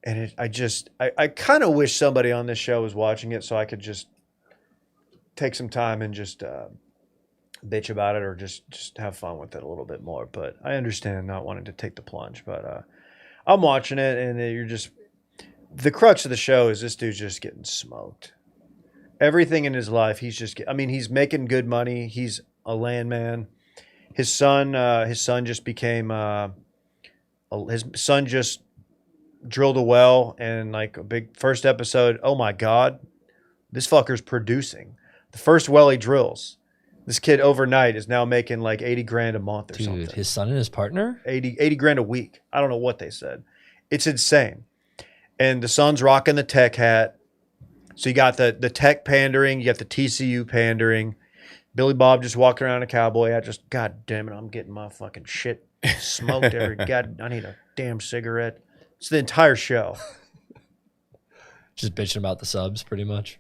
And I kind of wish somebody on this show was watching it so I could just take some time and just bitch about it, or just have fun with it a little bit more. But I understand not wanting to take the plunge. But I'm watching it, and the crux of the show is this dude's just getting smoked. Everything in his life, he's making good money. He's a landman. His son just became his son just drilled a well, and like a big first episode. Oh my God, this fucker's producing. The first well he drills, this kid overnight is now making like 80 grand a month or something. Dude, his son and his partner? 80 grand a week. I don't know what they said. It's insane. And the son's rocking the tech hat. So you got the tech pandering, you got the TCU pandering. Billy Bob just walking around a cowboy hat, just, God damn it, I'm getting my fucking shit smoked God, I need a damn cigarette. It's the entire show. Just bitching about the subs, pretty much.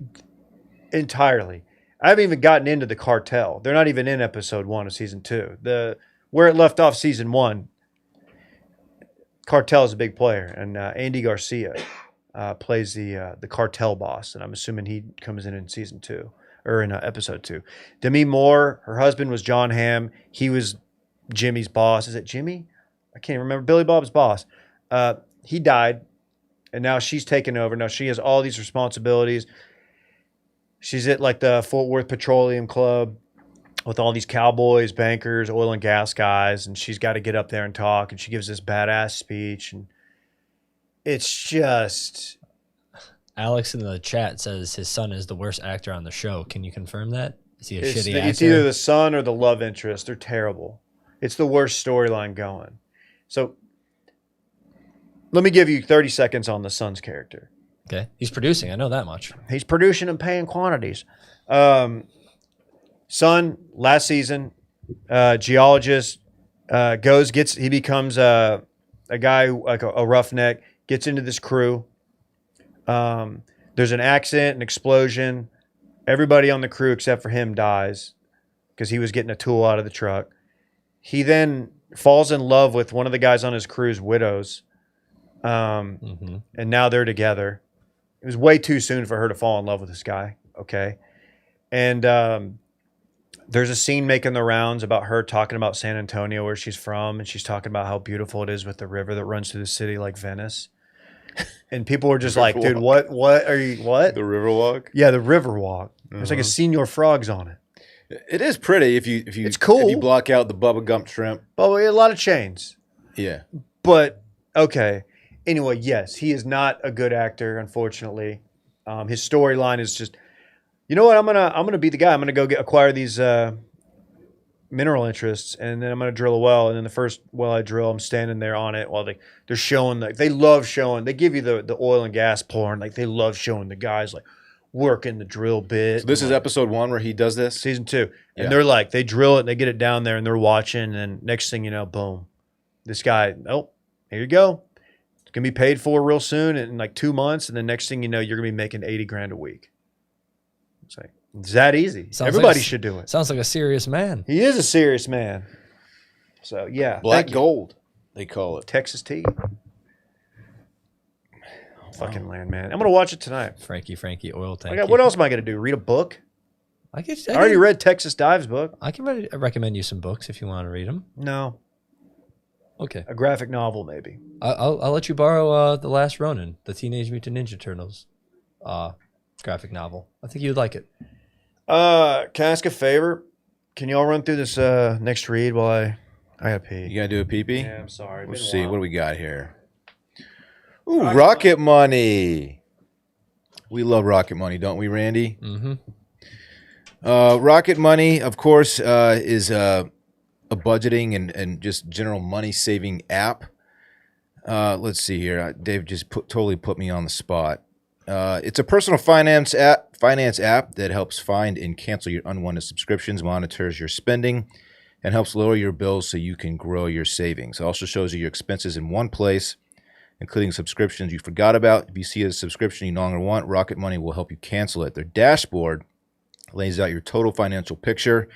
Entirely. I haven't even gotten into the cartel. They're not even in episode 1 of season 2. Where it left off season 1, cartel is a big player, and Andy Garcia plays the cartel boss, and I'm assuming he comes in season 2 or in episode 2. Demi Moore, her husband was John Hamm. He was Jimmy's boss. Is it Jimmy? I can't remember. Billy Bob's boss. He died, and now she's taken over. Now she has all these responsibilities. She's at like the Fort Worth Petroleum Club with all these cowboys, bankers, oil and gas guys, and she's got to get up there and talk, and she gives this badass speech, and it's just... Alex in the chat says his son is the worst actor on the show. Can you confirm that? Is he a shitty actor? It's either the son or the love interest. They're terrible. It's the worst storyline going. So let me give you 30 seconds on the son's character. Okay. He's producing. I know that much. He's producing and paying quantities. son, last season, geologist, he becomes a guy like a roughneck, gets into this crew. There's an accident, an explosion. Everybody on the crew except for him dies because he was getting a tool out of the truck. He then falls in love with one of the guys on his crew's widows. And now they're together. It was way too soon for her to fall in love with this guy. Okay. And there's a scene making the rounds about her talking about San Antonio, where she's from, and she's talking about how beautiful it is with the river that runs through the city like Venice. And people were just like, dude, what are you, what? The Riverwalk? Yeah, the Riverwalk. There's like a Senior Frogs on it. It is pretty if you It's cool. if you block out the Bubba Gump shrimp. Oh, a lot of chains. Yeah. But, okay. Anyway, yes, he is not a good actor, unfortunately. His storyline is just, you know what? I'm gonna be the guy. I'm gonna go acquire these mineral interests, and then I'm gonna drill a well. And then the first well I drill, I'm standing there on it while they're showing, like, they love showing. They give you the oil and gas porn, like they love showing the guys like working the drill bit. So this is episode 1 where he does this? Season 2, Yeah. and they're like, they drill it, and they get it down there, and they're watching, and next thing you know, boom, this guy, oh, here you go. It's gonna be paid for real soon in like 2 months, and then next thing you know, you're gonna be making $80,000 a week. It's like, it's that easy. Sounds Everybody like should do it. Sounds like a serious man. He is a serious man. So yeah, Black thank you. gold, they call it. Texas tea. Fucking Landman. I'm gonna watch it tonight. Frankie oil tank. What else am I gonna do? Read a book? I already read Texas Dives book. I can recommend you some books if you want to read them. No, Okay. a graphic novel maybe. I'll let you borrow The Last Ronin, the Teenage Mutant Ninja Turtles graphic novel. I think you'd like it. Can I ask a favor? Can y'all run through this next read while I gotta pee? You gotta do a pee-pee? Yeah, I'm sorry. Let's see, what do we got here? Ooh, Rocket Money. We love Rocket Money, don't we, Randy? Mm-hmm. Rocket Money, of course, is a budgeting and just general money-saving app. Let's see here. Dave just totally put me on the spot. It's a personal finance app that helps find and cancel your unwanted subscriptions, monitors your spending, and helps lower your bills so you can grow your savings. It also shows you your expenses in one place, including subscriptions you forgot about. If you see a subscription you no longer want, Rocket Money will help you cancel it. Their dashboard lays out your total financial picture,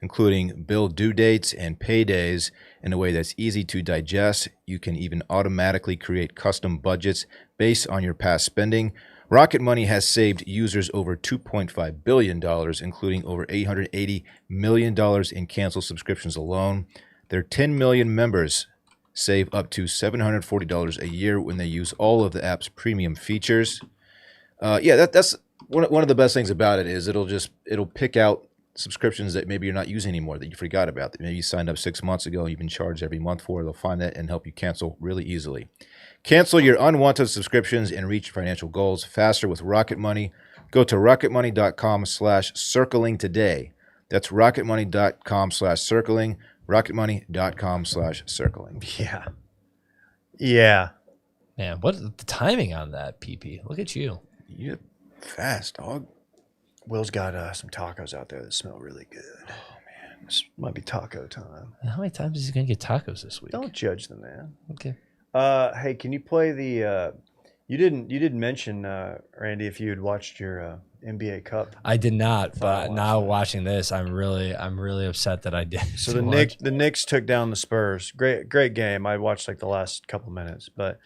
including bill due dates and paydays, in a way that's easy to digest. You can even automatically create custom budgets based on your past spending. Rocket Money has saved users over $2.5 billion, including over $880 million in canceled subscriptions alone. Their 10 million members save up to $740 a year when they use all of the app's premium features. That's one of the best things about it is it'll pick out subscriptions that maybe you're not using anymore, that you forgot about, that maybe you signed up 6 months ago and you've been charged every month for. They'll find that and help you cancel really easily. Cancel your unwanted subscriptions and reach financial goals faster with Rocket Money. Go to rocketmoney.com/circling today. That's rocketmoney.com/circling, rocketmoney.com/circling. Yeah. Yeah. Man, what the timing on that, PP? Look at you. You're fast, dog. Will's got some tacos out there that smell really good. Oh man, this might be taco time. How many times is he gonna get tacos this week? Don't judge the man. Okay. Hey, can you play the? You didn't mention Randy if you had watched your NBA Cup. I did not, but watched now that. watching this, I'm really upset that I did. So the Knicks took down the Spurs. Great game. I watched like the last couple minutes, but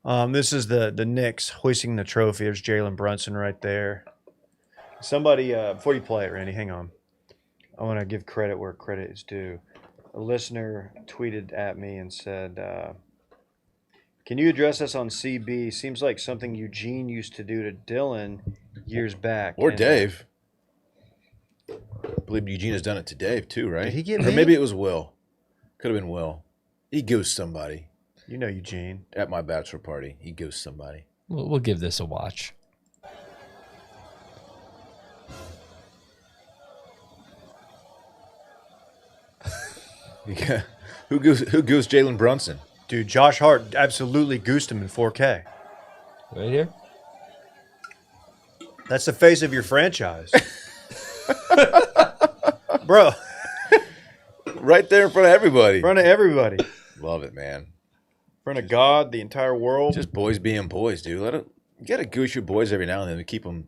this is the Knicks hoisting the trophy. There's Jalen Brunson right there. Somebody before you play it, Randy, hang on. I want to give credit where credit is due. A listener tweeted at me and said, "Can you address us on CB? Seems like something Eugene used to do to Dylan years back." Or And, Dave. I believe Eugene has done it to Dave too, right? Did he get Or me? maybe it was Will. Could have been Will. He goosed somebody You know Eugene. at my bachelor party. He goosed somebody. We'll give this a watch. Yeah. Who goosed Jalen Brunson? Dude, Josh Hart absolutely goosed him in 4K. Right here. That's the face of your franchise. bro. Right there in front of everybody. In front of everybody. Love it, man. In front of God, the entire world. Just boys being boys, dude. You gotta goose your boys every now and then to keep them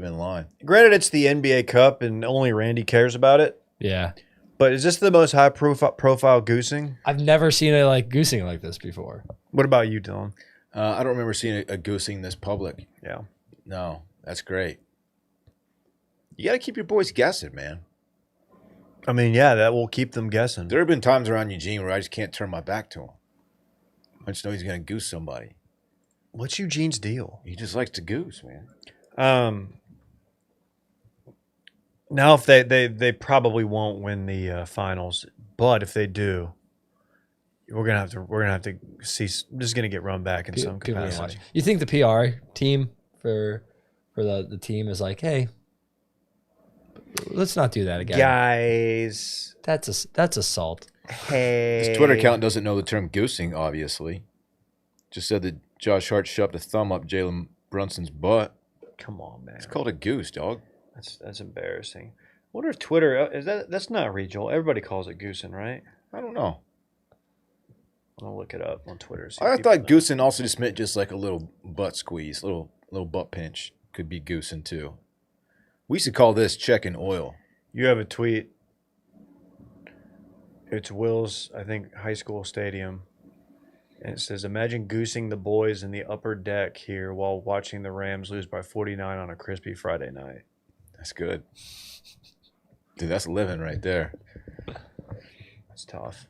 in line. Granted, it's the NBA Cup and only Randy cares about it. Yeah. But is this the most high profile goosing? I've never seen a goosing like this before. What about you, Dylan? I don't remember seeing a goosing this public. Yeah. No, that's great. You got to keep your boys guessing, man. I mean, yeah, that will keep them guessing. There have been times around Eugene where I just can't turn my back to him. I just know he's going to goose somebody. What's Eugene's deal? He just likes to goose, man. Now, if they probably won't win the finals, but if they do, we're gonna have to see. This is gonna get run back in some capacity. You think the PR team for the team is like, hey, let's not do that again, guys? That's assault. Hey, His Twitter account doesn't know the term goosing, obviously. Just said that Josh Hart shoved a thumb up Jalen Brunson's butt. Come on, man. It's called a goose, dog. That's embarrassing. I wonder if Twitter is that's not regional. Everybody calls it goosing, right? I don't know. I'll look it up on Twitter. I thought goosing also just meant just like a little butt squeeze, little butt pinch. Could be goosing too. We used to call this checking oil. You have a tweet. It's Will's, I think, high school stadium. And it says, imagine goosing the boys in the upper deck here while watching the Rams lose by 49 on a crispy Friday night. That's good. Dude, that's living right there. That's tough.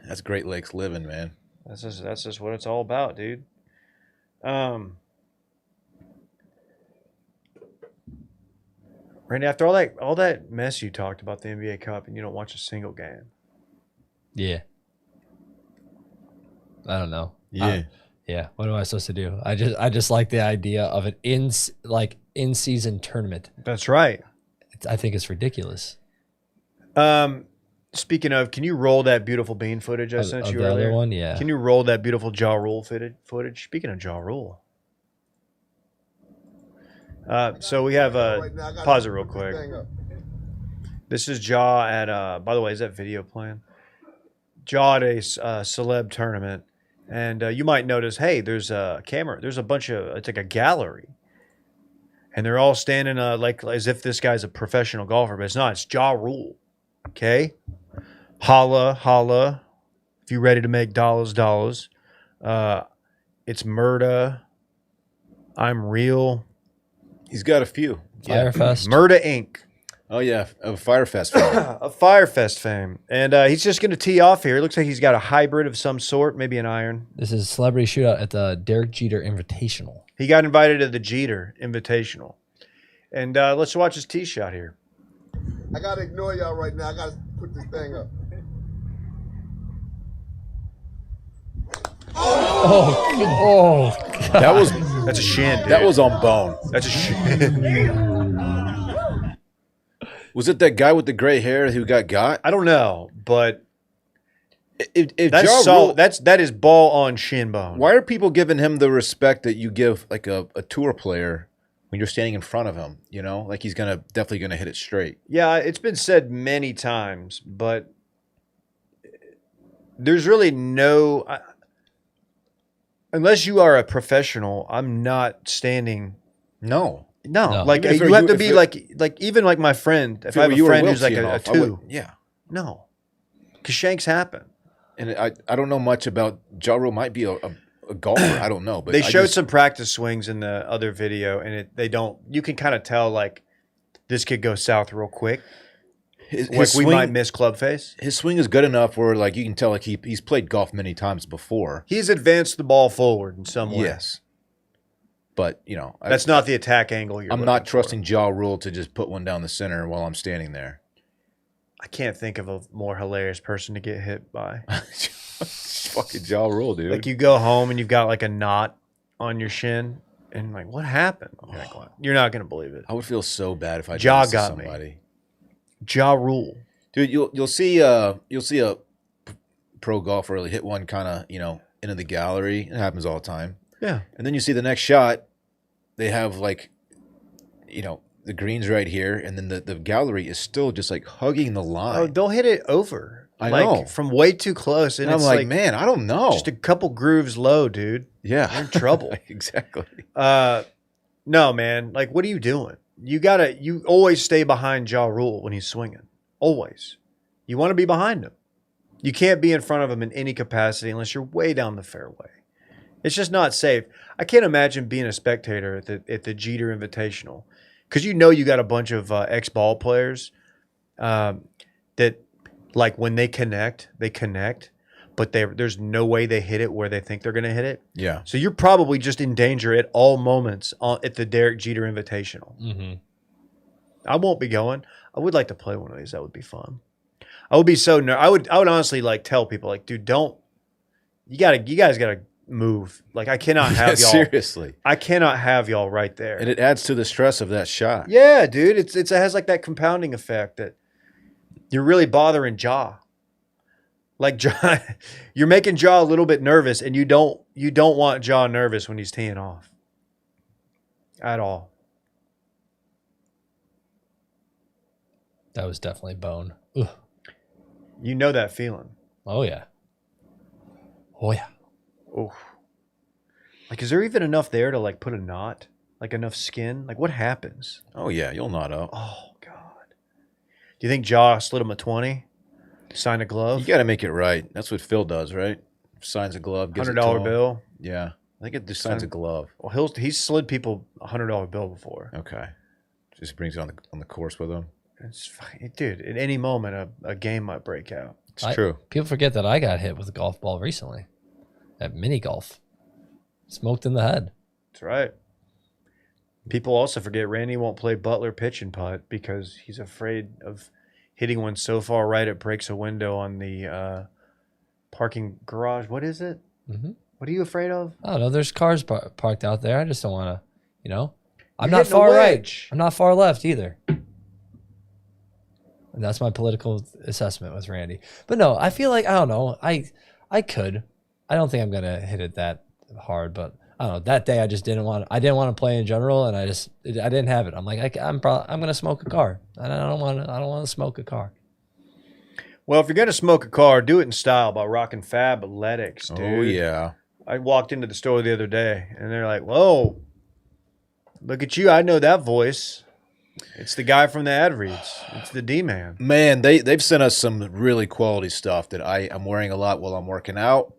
That's Great Lakes living, man. That's just what it's all about, dude. Randy, after all that mess you talked about the NBA Cup and you don't watch a single game. Yeah. I don't know. Yeah. Yeah. What am I supposed to do? I just like the idea of an in-season tournament. That's right. I think it's ridiculous. Speaking of, can you roll that beautiful bean footage I sent you the earlier? other one? Yeah. Can you roll that beautiful Ja Rule footage? Speaking of Ja Rule. So we have pause it real quick. This is Ja at by the way, is that video playing? Ja at a celeb tournament, and you might notice, hey, there's a camera. There's a bunch of it's like a gallery, and they're all standing like as if this guy's a professional golfer, but it's not. It's Ja Rule. Okay, holla. If you're ready to make dollars. It's Murda. I'm real. He's got a few. Firefest. Murda Inc. Oh, yeah. Of Firefest. Fan. A Firefest fame. And he's just going to tee off here. It looks like he's got a hybrid of some sort, maybe an iron. This is Celebrity Shootout at the Derek Jeter Invitational. He got invited to the Jeter Invitational. And let's watch his tee shot here. I got to ignore y'all right now. I got to put this thing up. Oh. That's a shin, dude. That was on bone. That's a shin. Was it that guy with the gray hair who got? I don't know, but if that's Ja solid. Rule, That is ball on shin bone. why are people giving him the respect that you give like a tour player when you're standing in front of him? You know, like he's definitely gonna hit it straight. Yeah, it's been said many times, but there's really no. Unless you are a professional, I'm not standing. No. Like Even if you have you- to if be it- like even like my friend. If I have a you were friend who's like Wilkes, a I would- two, yeah. no, because shanks happen. And I don't know much about Ja Rule. Might be a golfer. I don't know. But They I showed just- some practice swings in the other video, and they don't. You can kind of tell like this could go south real quick. his Like we swing, might miss club face. His swing is good enough where like you can tell like he's played golf many times before. He's advanced the ball forward in some way. Yes. But That's not the attack angle you're I'm looking not for. trusting Ja Rule to just put one down the center while I'm standing there. I can't think of a more hilarious person to get hit by. Fucking Ja Rule, dude. Like you go home and you've got like a knot on your shin, and like, what happened? You're like, what? You're not gonna believe it. I would feel so bad if I did Ja this to got me. somebody. Ja Rule. Dude, you'll see a pro golfer hit one kind of into the gallery. It happens all the time. Yeah. And then you see the next shot, they have like the green's right here, and then the gallery is still just like hugging the line. Oh, they'll hit it over. I like, know. From way too close. And I'm it's like, man, I don't know. just a couple grooves low, dude. Yeah. You're in trouble. Exactly. No, man. Like, what are you doing? You always stay behind Ja Rule when he's swinging. Always. You want to be behind him. You can't be in front of him in any capacity unless you're way down the fairway. It's just not safe. I can't imagine being a spectator at the Jeter Invitational, because you got a bunch of ex-ball players that, like, when they connect, but there's no way they hit it where they think they're going to hit it. Yeah. So you're probably just in danger at all moments at the Derek Jeter Invitational. Mm-hmm. I won't be going. I would like to play one of these. That would be fun. I would be so I would honestly like tell people, like, dude, don't. You guys gotta move. Like, I cannot have y'all. Seriously. I cannot have y'all right there. And it adds to the stress of that shot. Yeah, dude. It has like that compounding effect that you're really bothering Ja. Like, Ja, you're making Ja a little bit nervous, and you don't want Ja nervous when he's teeing off. At all. That was definitely bone. Ugh. You know that feeling. Oh yeah. Oh yeah. Oh. Like, is there even enough there to, like, put a knot? Like, enough skin? Like, what happens? Oh, yeah. You'll knot up. Oh, God. Do you think Ja slid him a 20? Sign a glove? You got to make it right. That's what Phil does, right? Signs a glove. Gives it to $100 him. bill? Yeah. I think it just signs a glove. Well, he's slid people a $100 bill before. Okay. Just brings it on the course with him. It's fucking, dude, at any moment, a game might break out. It's true. People forget that I got hit with a golf ball recently at mini golf. Smoked in the head. That's right. People also forget Randy won't play Butler pitch and putt because he's afraid of hitting one so far right it breaks a window on the parking garage. What is it? Mm-hmm. What are you afraid of? I don't know. There's cars parked out there. I just don't want to, I'm You're not hitting a far right. wedge. I'm not far left either. And that's my political assessment with Randy. But no, I feel like, I don't know. I could. I don't think I'm going to hit it that hard, but I don't know. That day I just didn't want to play in general, and I didn't have it. I'm like, I'm going to smoke a car. And I don't want to smoke a car. Well, if you're going to smoke a car, do it in style by rocking Fabletics, dude. Oh, yeah. I walked into the store the other day, and they're like, whoa, look at you. I know that voice. It's the guy from the ad reads. It's the D-man. Man, they've sent us some really quality stuff that I'm wearing a lot while I'm working out.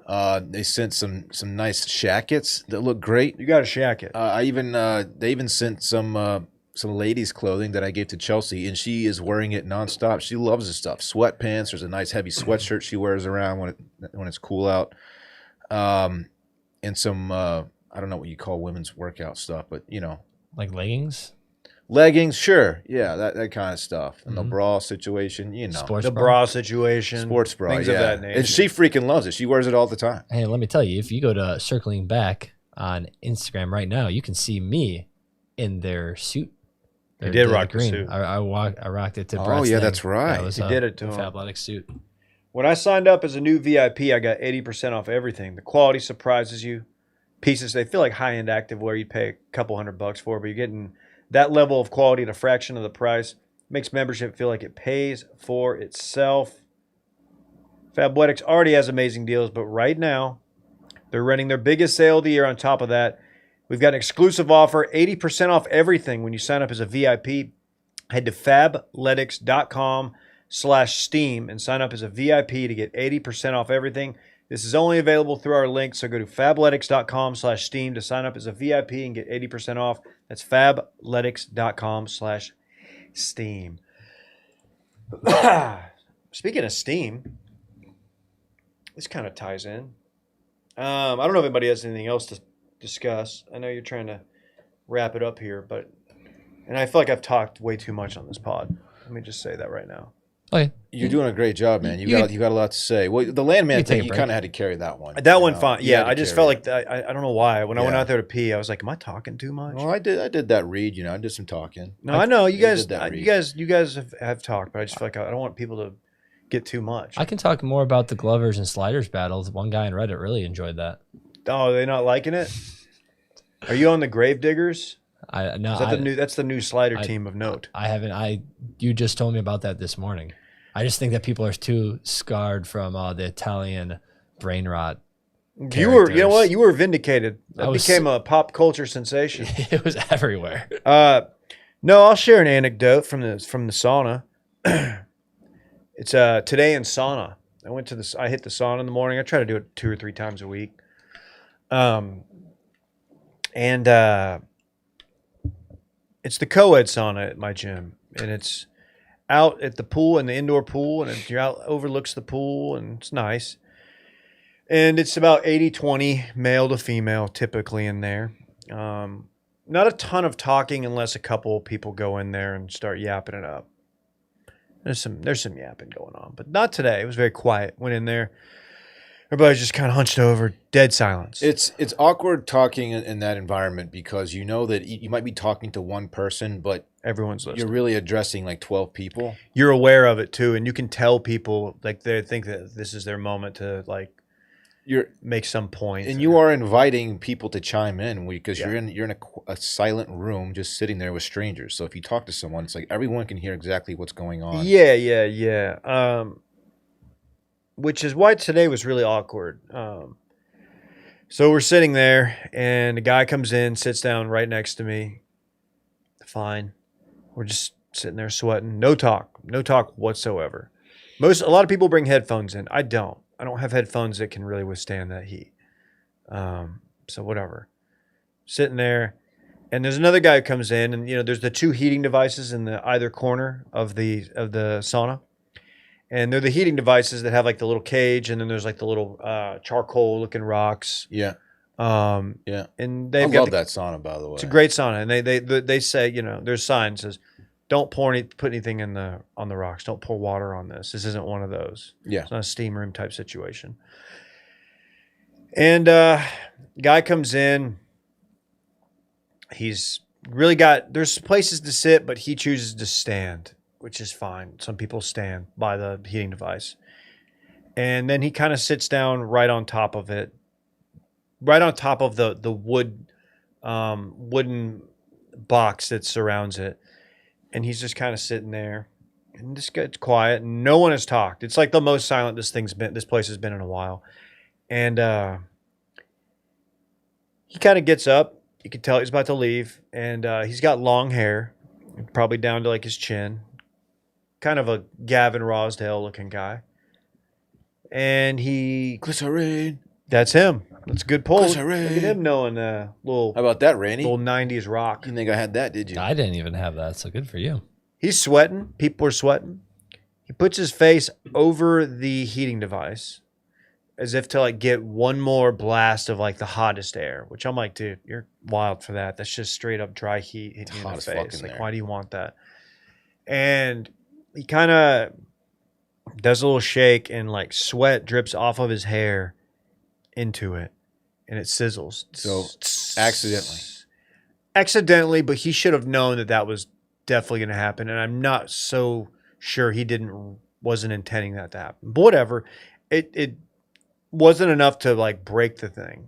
They sent some nice shackets that look great. You got to shack it. They even sent some ladies' clothing that I gave to Chelsea, and she is wearing it nonstop. She loves this stuff. Sweatpants. There's a nice heavy sweatshirt she wears around when it's cool out. And some I don't know what you call women's workout stuff, but Like leggings? leggings, sure, yeah, that kind of stuff. And the bra situation, Sports The bra situation. sports bra, Things yeah. of that nature. And she freaking loves it. She wears it all the time. Hey, let me tell you, if you go to Circling Back on Instagram right now, you can see me in their suit. You did rock the suit. I rocked it to Oh, Brett's yeah, thing. that's right. That was You did it to him. Fabletics suit. When I signed up as a new VIP, I got 80% off everything. The quality surprises you. Pieces, they feel like high-end activewear you'd pay a couple $100 for, but you're getting that level of quality at a fraction of the price. Makes membership feel like it pays for itself. Fabletics already has amazing deals, but right now, they're running their biggest sale of the year. On top of that, we've got an exclusive offer, 80% off everything when you sign up as a VIP. Head to fabletics.com/steam and sign up as a VIP to get 80% off everything. This is only available through our link, so go to fabletics.com/steam to sign up as a VIP and get 80% off. That's fabletics.com/steam. Speaking of Steam, this kind of ties in. I don't know if anybody has anything else to discuss. I know you're trying to wrap it up here, and I feel like I've talked way too much on this pod. Let me just say that right now. Okay. You're doing a great job, man. You got a lot to say. Well, the Landman thing, you kind of had to carry that one. That one, fine. You Yeah, had to I just carry felt it. like I don't know why. When I went Yeah. out there to pee, I was like, "Am I talking too much?" Well, I did that read. I did some talking. No, I know you you guys. did that You read. guys have talked, but I just feel like I don't want people to get too much. I can talk more about the Glovers and Sliders battles. One guy in Reddit really enjoyed that. Oh, are they not liking it? Are you on the Grave Diggers? I no. Is that that's the new slider team of note. I haven't. You just told me about that this morning. I just think that people are too scarred from the Italian brain rot. You know what? You were vindicated. That became a pop culture sensation. It was everywhere. No, I'll share an anecdote from the sauna. It's today in sauna. I hit the sauna in the morning. I try to do it 2 or 3 times a week. It's the co-ed sauna at my gym, and it's out at the pool, in the indoor pool, and you're out, overlooks the pool, and it's nice. And it's about 80-20 male to female typically in there. Not a ton of talking unless a couple people go in there and start yapping it up. There's some yapping going on, but not today. It was very quiet. Went in there. Everybody's just kind of hunched over, dead silence. It's awkward talking in that environment because you know that you might be talking to one person, but everyone's listening. You're really addressing like 12 people. You're aware of it too, and you can tell people like they think that this is their moment to like make some point. And you are inviting people to chime in because you're in a silent room just sitting there with strangers. So if you talk to someone, it's like everyone can hear exactly what's going on. Yeah. Which is why today was really awkward. So we're sitting there, and a guy comes in, sits down right next to me. Fine. We're just sitting there sweating. No talk whatsoever. A lot of people bring headphones in. I don't have headphones that can really withstand that heat. So whatever. Sitting there, and there's another guy who comes in, and there's the 2 heating devices in the either corner of the sauna. And they're the heating devices that have like the little cage, and then there's like the little charcoal looking rocks. Yeah. And I love that sauna, by the way. It's a great sauna, and they say there's signs says, don't put anything on the rocks. Don't pour water on this. This isn't one of those. Yeah. It's not a steam room type situation. And guy comes in. He's really there's places to sit, but he chooses to stand, which is fine. Some people stand by the heating device. And then he kind of sits down right on top of it, right on top of the wooden box that surrounds it. And he's just kind of sitting there, and this gets quiet, and no one has talked. It's like the most silent this place has been in a while. And he kind of gets up. You can tell he's about to leave, and he's got long hair, probably down to like his chin. Kind of a Gavin Rosdale looking guy. And Glycerine. That's him. That's a good pull. Glycerine. Look at him knowing little. How about that, Randy? Little 90s rock. You didn't think I had that, did you? I didn't even have that, so good for you. He's sweating. People are sweating. He puts his face over the heating device as if to like get one more blast of like the hottest air, which I'm like, dude, you're wild for that. That's just straight up dry heat hitting you in the face. Like, why do you want that? And he kind of does a little shake, and like sweat drips off of his hair into it, and it sizzles. So accidentally, but he should have known that was definitely going to happen, and I'm not so sure he wasn't intending that to happen. But whatever, it wasn't enough to like break the thing.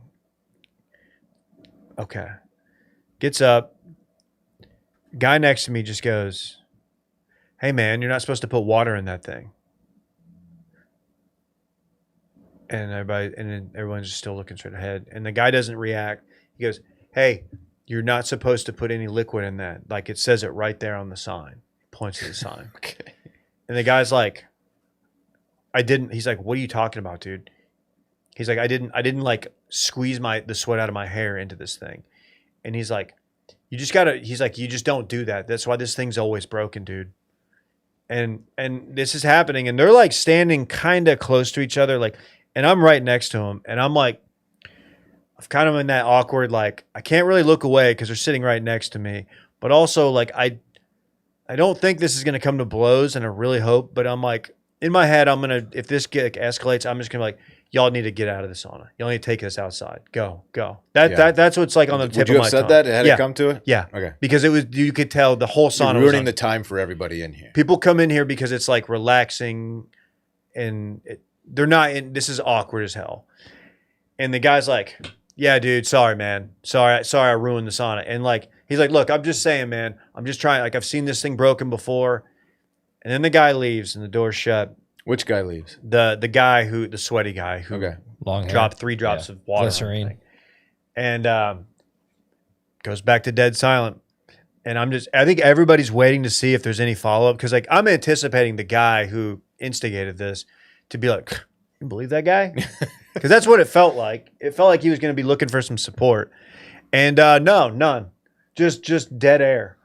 Okay, gets up. Guy next to me just goes, "Hey man, you're not supposed to put water in that thing." And everyone's just still looking straight ahead. And the guy doesn't react. He goes, "Hey, you're not supposed to put any liquid in that. Like it says it right there on the sign." He points to the sign. Okay. And the guy's like, "I didn't." He's like, "What are you talking about, dude?" He's like, I didn't like squeeze the sweat out of my hair into this thing." And he's like, "You just don't do that. That's why this thing's always broken, dude." And this is happening, and they're like standing kind of close to each other, like, and I'm right next to him, and I'm like, I'm kind of in that awkward, like, I can't really look away because they're sitting right next to me, but also like I don't think this is gonna come to blows, and I really hope, but I'm like, in my head, if this escalates, I'm just gonna be like, y'all need to get out of the sauna. Y'all need to take us outside. Go. That's what's like on the tip of my tongue. Would you have said that? It had to come to it? Yeah. Okay. Because you could tell the whole sauna You're was ruining the time for everybody in here. People come in here because it's like relaxing, and they're not in. This is awkward as hell. And the guy's like, "Yeah, dude, sorry, man. Sorry, I ruined the sauna." And like He's like, look, I'm just saying, man. I'm just trying. Like, I've seen this thing broken before. And then the guy leaves and the door's shut. Which guy leaves? The guy the sweaty guy who Long hair. dropped 3 drops of water. Glycerine. And goes back to dead silent. And I think everybody's waiting to see if there's any follow-up. Because, like, I'm anticipating the guy who instigated this to be like, you believe that guy? Because that's what it felt like. It felt like he was going to be looking for some support. And no, none. Just dead air.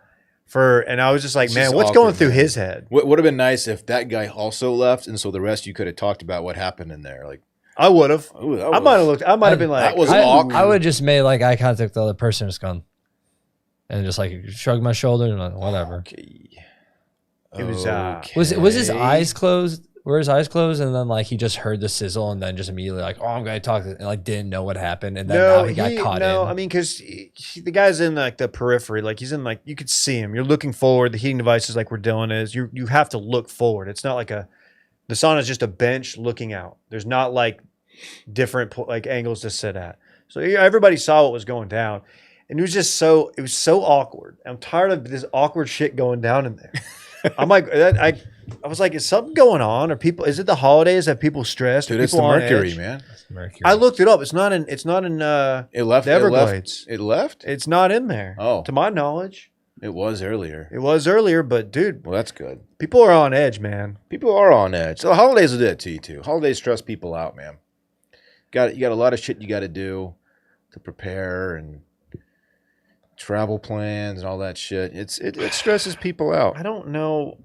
And I was just like, man, what's going through his head? Would have been nice if that guy also left, and so the rest you could have talked about what happened in there. Like, I would have. I might have looked. I might have been like, that was awkward. I would just made like eye contact with the other person, just gone, and just like shrugged my shoulder and like, whatever. Okay. It was. Was his eyes closed? Were his eyes closed? And then like he just heard the sizzle and then just immediately like, oh, I'm gonna talk, and like didn't know what happened, and then now he got caught in. No, I mean, because the guy's in like the periphery, like he's in like you could see him. You're looking forward. The heating devices, like where Dylan is, you have to look forward. It's not like the sauna is just a bench looking out. There's not like different like angles to sit at. So everybody saw what was going down, and it was so awkward. I'm tired of this awkward shit going down in there. I'm like, I was like, is something going on? Is it the holidays? Have people stressed? Dude, it's the Mercury, man. It's Mercury. I looked it up. It's not in It left. the Everglades. It left? It's not in there. Oh. To my knowledge. It was earlier. It was earlier, but dude, Well, that's good. people are on edge, man. People are on edge. So the holidays will do it to you too. Holidays stress people out, man. You got a lot of shit you got to do to prepare and travel plans and all that shit. It stresses people out. I don't know.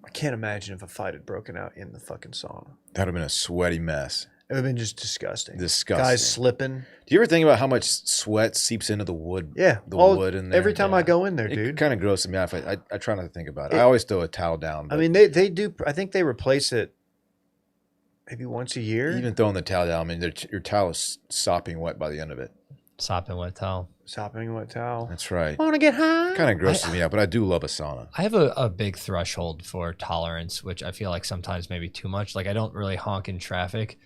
I can't imagine if a fight had broken out in the fucking sauna. That'd have been a sweaty mess. It would have been just disgusting. Disgusting. Guys slipping. Do you ever think about how much sweat seeps into the wood? Yeah. The wood in there. Every time I go in there, It dude. kind of grosses me out. I try not to think about it. I always throw a towel down. I mean, they do. I think they replace it maybe once a year. Even throwing the towel down, I mean, your towel is sopping wet by the end of it. Sopping wet towel. Sopping wet towel. That's right. Want to get high? Kind of grosses me out, but I do love a sauna. I have a big threshold for tolerance, which I feel like sometimes maybe too much. Like I don't really honk in traffic,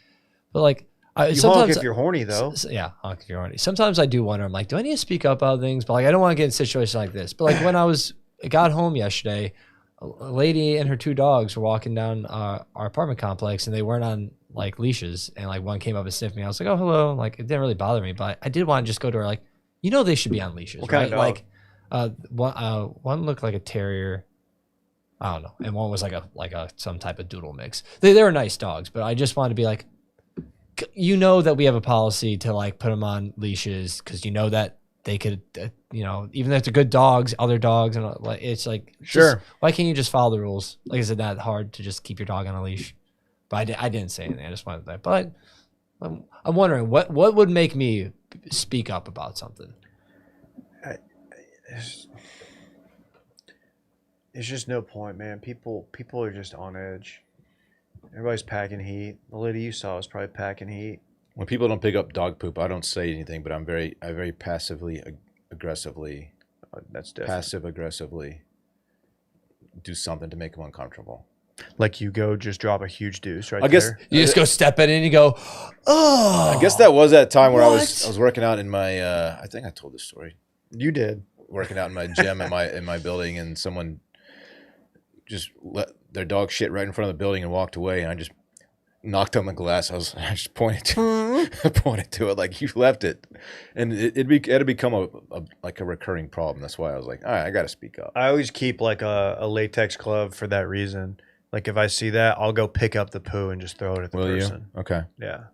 but like You honk if you're horny, though. Yeah, honk if you're horny. Sometimes I do wonder. I'm like, do I need to speak up about things? But like, I don't want to get in a situation like this. But like when I got home yesterday, a lady and her 2 dogs were walking down our apartment complex, and they weren't on like leashes, and like one came up and sniffed me. I was like, oh, hello. Like it didn't really bother me, but I did want to just go to her like, they should be on leashes. What kind of dog? Like one looked like a terrier. I don't know, and one was like a some type of doodle mix. They were nice dogs, but I just wanted to be like, that we have a policy to like put them on leashes because that they could, even if they're good dogs, other dogs, and like it's like, Sure. Why can't you just follow the rules? Like, is it that hard to just keep your dog on a leash? But I didn't say anything. I just wanted that. But I'm wondering what would make me speak up about something. It's just no point, man. People are just on edge. Everybody's packing heat. The lady you saw was probably packing heat. When people don't pick up dog poop, I don't say anything, but I very passively aggressively, That's different. passive aggressively do something to make them uncomfortable. Like you go just drop a huge deuce right I guess there. You just go step in and you go, oh. I guess that was that time where I What? was working out in my I think I told this story. You did. Working out in my gym in my building, and someone just let their dog shit right in front of the building and walked away, and I just knocked on the glass. I just pointed to it like, you left it, and it had become a recurring problem. That's why I was like, all right, I got to speak up. I always keep like a latex glove for that reason. Like if I see that, I'll go pick up the poo and just throw it at the Will person. you? Okay. Yeah.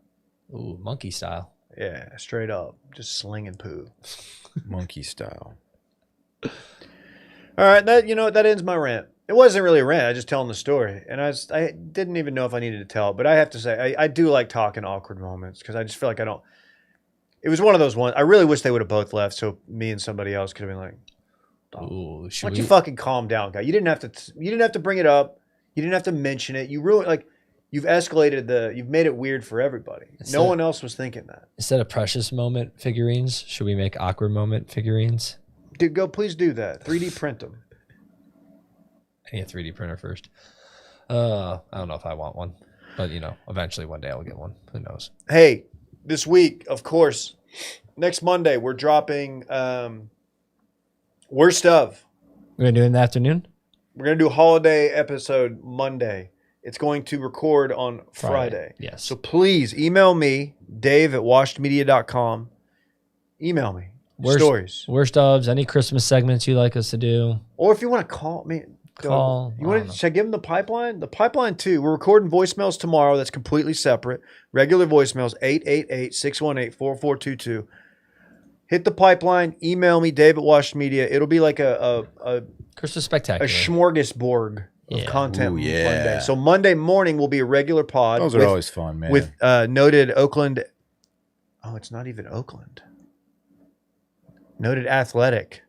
Ooh, monkey style. Yeah, straight up. Just slinging poo. Monkey style. All right, that ends my rant. It wasn't really a rant. I was just telling the story, and I didn't even know if I needed to tell it. But I have to say, I do like talking awkward moments because I just feel like I don't. It was one of those ones. I really wish they would have both left, so me and somebody else could have been like, "Oh, Ooh, why don't you fucking calm down, guy? You didn't have to. You didn't have to bring it up. You didn't have to mention it. You ruined you've escalated you've made it weird for everybody. No one else was thinking that. Instead of precious moment figurines, should we make awkward moment figurines? Dude, please do that. 3D print them. I need a 3D printer first. I don't know if I want one, but eventually one day I'll get one. Who knows? Hey, this week, of course, next Monday, we're dropping Worst Of. We're going to do it in the afternoon? We're going to do a holiday episode Monday. It's going to record on Friday. Yes. So please email me, dave@washedmedia.com. Email me stories. Worst ofs, any Christmas segments you'd like us to do. Or if you want to call me. Call. Should I give them the pipeline? The pipeline too. We're recording voicemails tomorrow. That's completely separate. Regular voicemails, 888-618-4422. Hit the pipeline. Email me, dave@washedmedia. It'll be like a Christmas spectacular. a smorgasbord of content Ooh, yeah. Monday. So Monday morning will be a regular pod. Those are always fun, man. With noted Oakland. Oh, it's not even Oakland. Noted athletic.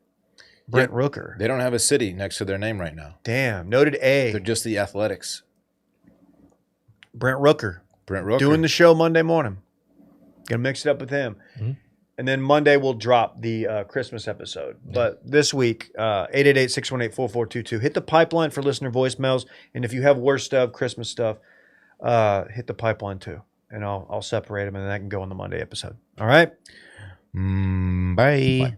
Brent Rooker. They don't have a city next to their name right now. Damn. Noted A. They're just the Athletics. Brent Rooker. Brent Rooker. Doing the show Monday morning. Gonna mix it up with him. Mm-hmm. And then Monday we'll drop the Christmas episode. But this week, 888-618-4422. Hit the pipeline for listener voicemails. And if you have worst of Christmas stuff, hit the pipeline too. And I'll separate them and then I can go on the Monday episode. All right? Bye. Bye.